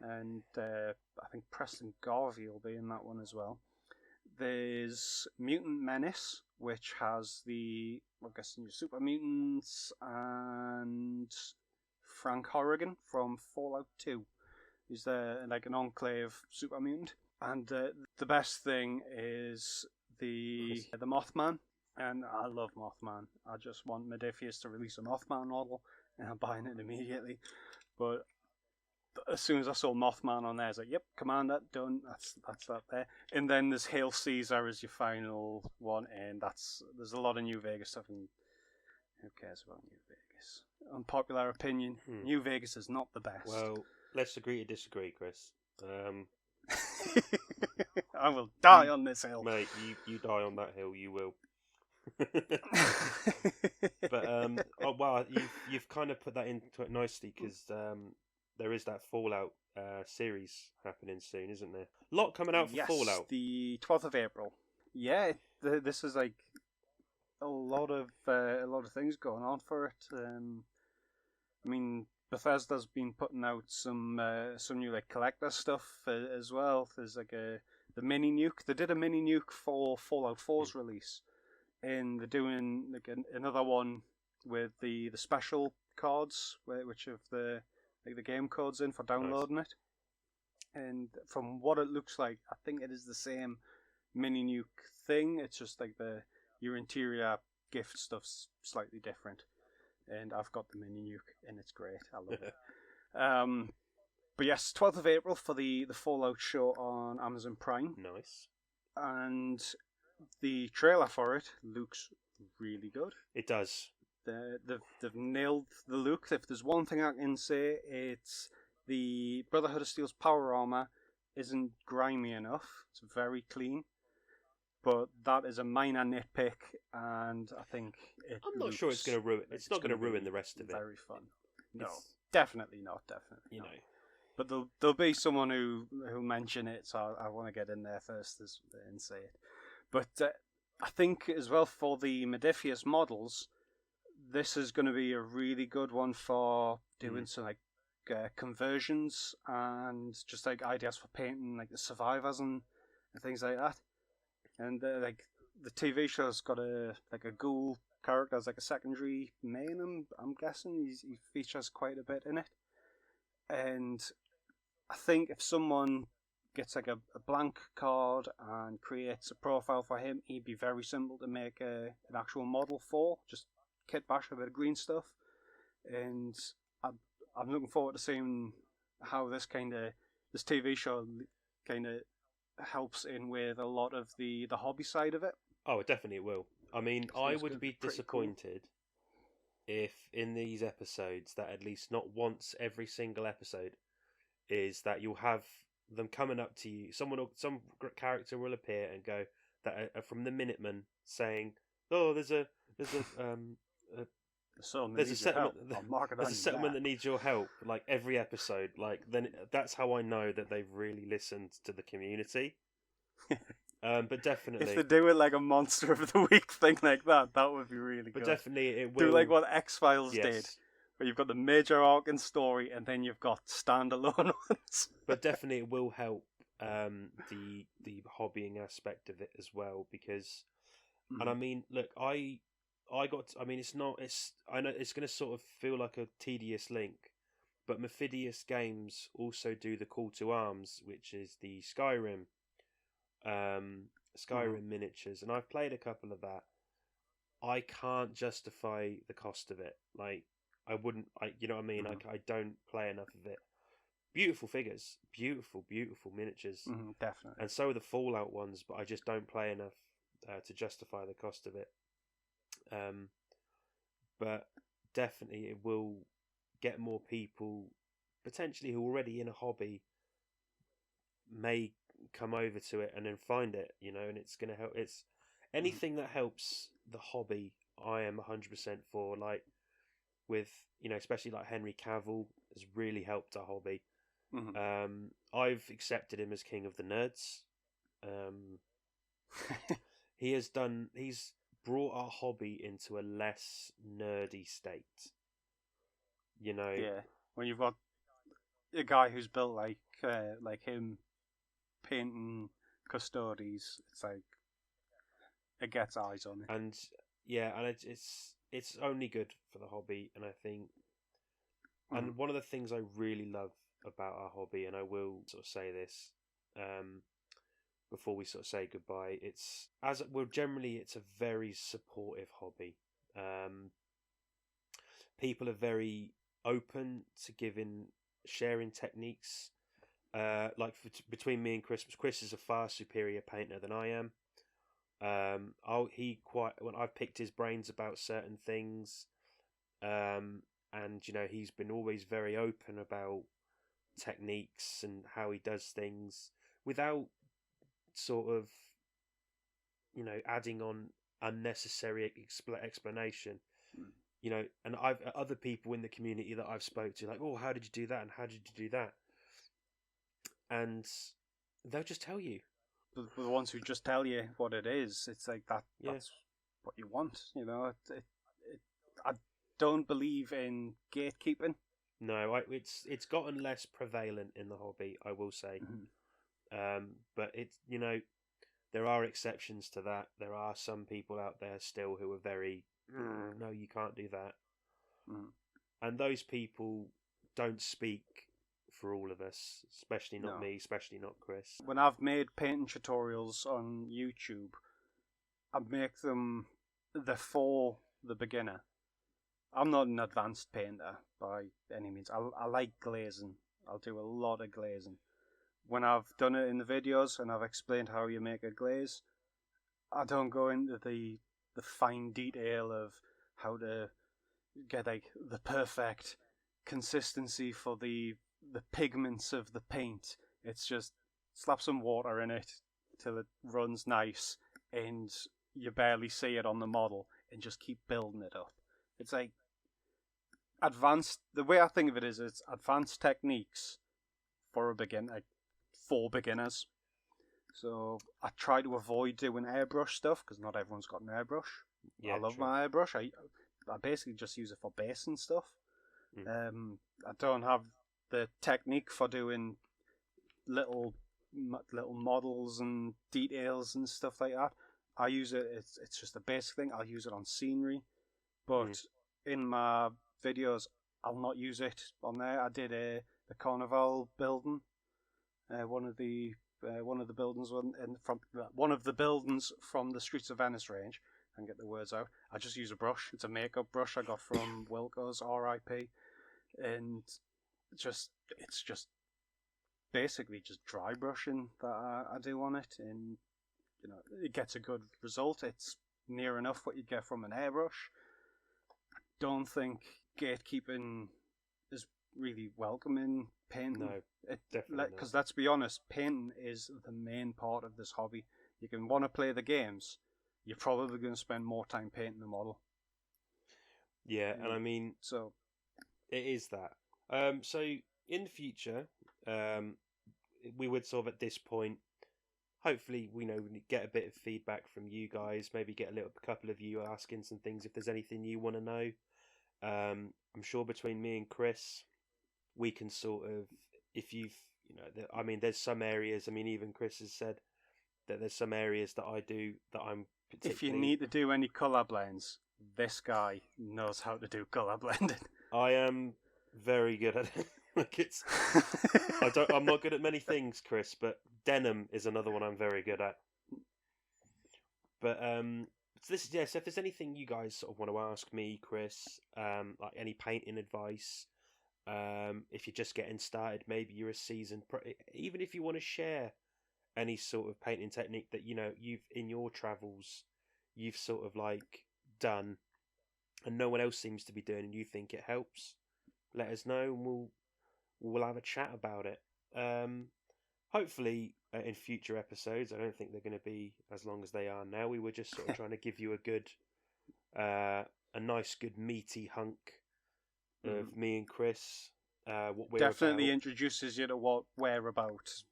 and I think Preston Garvey will be in that one as well. There's Mutant Menace, which has I'm guessing your Super Mutants and Frank Horrigan from Fallout 2. He's like an Enclave Super Mutant. And the best thing is the Mothman. And I love Mothman. I just want Modiphius to release a Mothman model, and I'm buying it immediately. But as soon as I saw Mothman on there, I was like, yep, Commander, done. That's that there. And then there's Hail Caesar as your final one, and there's a lot of New Vegas stuff, and who cares about New Vegas? Unpopular opinion, New Vegas is not the best. Well, let's agree to disagree, Chris. I will die on this hill. Mate, you die on that hill, you will. But you've kind of put that into it nicely, because there is that Fallout series happening soon, isn't there? A lot coming out for Fallout. The 12th of April. Yeah, this is like a lot of things going on for it. I mean, Bethesda's been putting out some new like collector stuff as well. There's like the mini nuke. They did a mini nuke for Fallout 4's release, and they're doing like another one with the special cards, which have the game codes in for downloading it. And from what it looks like, I think it is the same mini nuke thing. It's just like your interior gift stuff's slightly different. And I've got the mini nuke, and it's great. I love it. But yes, 12th of April for the Fallout show on Amazon Prime. Nice. And the trailer for it looks really good. It does. They've nailed the look. If there's one thing I can say, it's the Brotherhood of Steel's power armor isn't grimy enough. It's very clean. But that is a minor nitpick, and I think I'm not sure it's going to ruin. It's not going to ruin the rest of it. Very fun. No, definitely not. Definitely, know. But there'll be someone who mention it, so I want to get in there first and say it. But I think as well for the Modiphius models, this is going to be a really good one for doing some like conversions and just like ideas for painting like the survivors and things like that. And like the TV show's got a ghoul character as like a secondary main. I'm guessing he features quite a bit in it. And I think if someone gets like a blank card and creates a profile for him, he'd be very simple to make an actual model for. Just kit bash a bit of green stuff, and I'm looking forward to seeing how this TV show kind of helps in with a lot of the hobby side of it. Oh, it definitely will. I mean, I would be disappointed if in these episodes that at least not once every single episode is that you'll have them coming up to you. Some character will appear and go that from the Minutemen saying, "Oh, there's a settlement that needs your help." Like every episode, then that's how I know that they've really listened to the community. But definitely, if they do it like a Monster of the Week thing like that would be really good. But definitely, it will do like what X-Files did, where you've got the major arc and story, and then you've got standalone ones. But definitely, it will help the hobbying aspect of it as well, because, and I mean, look, I know it's going to sort of feel like a tedious link, but Mephidius Games also do the Call to Arms, which is the Skyrim miniatures, and I've played a couple of that. I can't justify the cost of it. Like, I wouldn't, you know what I mean? I don't play enough of it. beautiful figures, beautiful miniatures, Definitely. and so are the Fallout ones. But I just don't play enough to justify the cost of it. But definitely, it will get more people potentially who are already in a hobby may come over to it and then find it, and it's going to help. It's anything that helps the hobby. I am 100% for, like, with, especially like Henry Cavill has really helped our hobby. I've accepted him as king of the nerds. He's brought our hobby into a less nerdy state. Yeah, when you've got a guy who's built like him painting custodies, it's like it gets eyes on it. And yeah, and it's only good for the hobby, and I think, and one of the things I really love about our hobby, and I will sort of say this, before we sort of say goodbye, it's a very supportive hobby. People are very open to sharing techniques. Like between me and Chris is a far superior painter than I am. When I've picked his brains about certain things, and he's been always very open about techniques and how he does things without sort of adding on unnecessary explanation. And I've other people in the community that I've spoke to, like, oh, how did you do that and how did you do that, and they'll just tell you. The ones who just tell you what it is, it's like that. Yeah. That's what you want, I don't believe in gatekeeping. No, it's gotten less prevalent in the hobby, I will say. But it's there are exceptions to that. There are some people out there still who are very no, you can't do that. And those people don't speak for all of us, especially not me, especially not Chris. When I've made painting tutorials on YouTube, I make them for the beginner. I'm not an advanced painter by any means. I like glazing. I'll do a lot of glazing. When I've done it in the videos and I've explained how you make a glaze, I don't go into the fine detail of how to get like the perfect consistency for the pigments of the paint. It's just slap some water in it till it runs nice and you barely see it on the model and just keep building it up. It's like advanced. The way I think of it is, it's advanced techniques for a beginner, like for beginners. So I try to avoid doing airbrush stuff because not everyone's got an airbrush. Yeah, I love my airbrush. I basically just use it for base and stuff. I don't have the technique for doing little models and details and stuff like that. I use it. It's just a basic thing. I'll use it on scenery, but in my videos, I'll not use it on there. I did the Carnival building, one of the buildings one of the buildings from the Streets of Venice range. And get the words out. I just use a brush. It's a makeup brush I got from Wilco's, R.I.P. And it's just basically just dry brushing that I do on it, and it gets a good result. It's near enough what you get from an airbrush. I don't think gatekeeping is really welcome in painting. No, definitely because let's be honest, painting is the main part of this hobby. You can want to play the games, you're probably going to spend more time painting the model. Yeah, and I mean, so it is that. So in the future, we would sort of at this point, hopefully, we get a bit of feedback from you guys. Maybe get a couple of you asking some things if there's anything you want to know. I'm sure between me and Chris, we can sort of, if you've, there's some areas. I mean, even Chris has said that there's some areas that I do that I'm. If you need to do any colour blends, this guy knows how to do colour blending. I am very good at it. I'm not good at many things, Chris, but denim is another one I'm very good at. But so if there's anything you guys sort of want to ask me, Chris, like any painting advice, If you're just getting started, maybe you're a seasoned pro. Even if you want to share any sort of painting technique that you've in your travels, you've sort of like done, and no one else seems to be doing, and you think it helps, let us know, and we'll have a chat about it. Hopefully, in future episodes, I don't think they're going to be as long as they are now. We were just sort of trying to give you a nice, good meaty hunk of me and Chris. What we're Definitely about. introduces you to what we're about.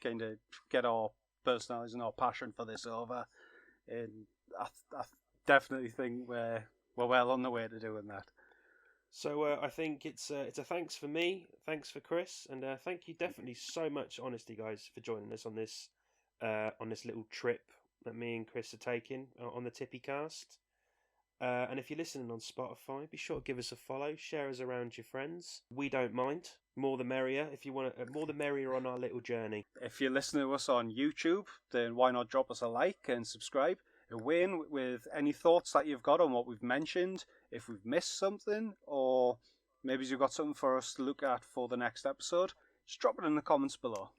Kind of get our personalities and our passion for this over, and I definitely think we're well on the way to doing that. So I think it's a thanks for me, thanks for Chris, and thank you definitely so much, honestly, guys, for joining us on this little trip that me and Chris are taking on the Tippy Cast. And if you're listening on Spotify, be sure to give us a follow, share us around your friends. We don't mind. More the merrier. If you want more the merrier on our little journey. If you're listening to us on YouTube, then why not drop us a like and subscribe? And Wayne, with any thoughts that you've got on what we've mentioned, if we've missed something, or maybe you've got something for us to look at for the next episode, just drop it in the comments below.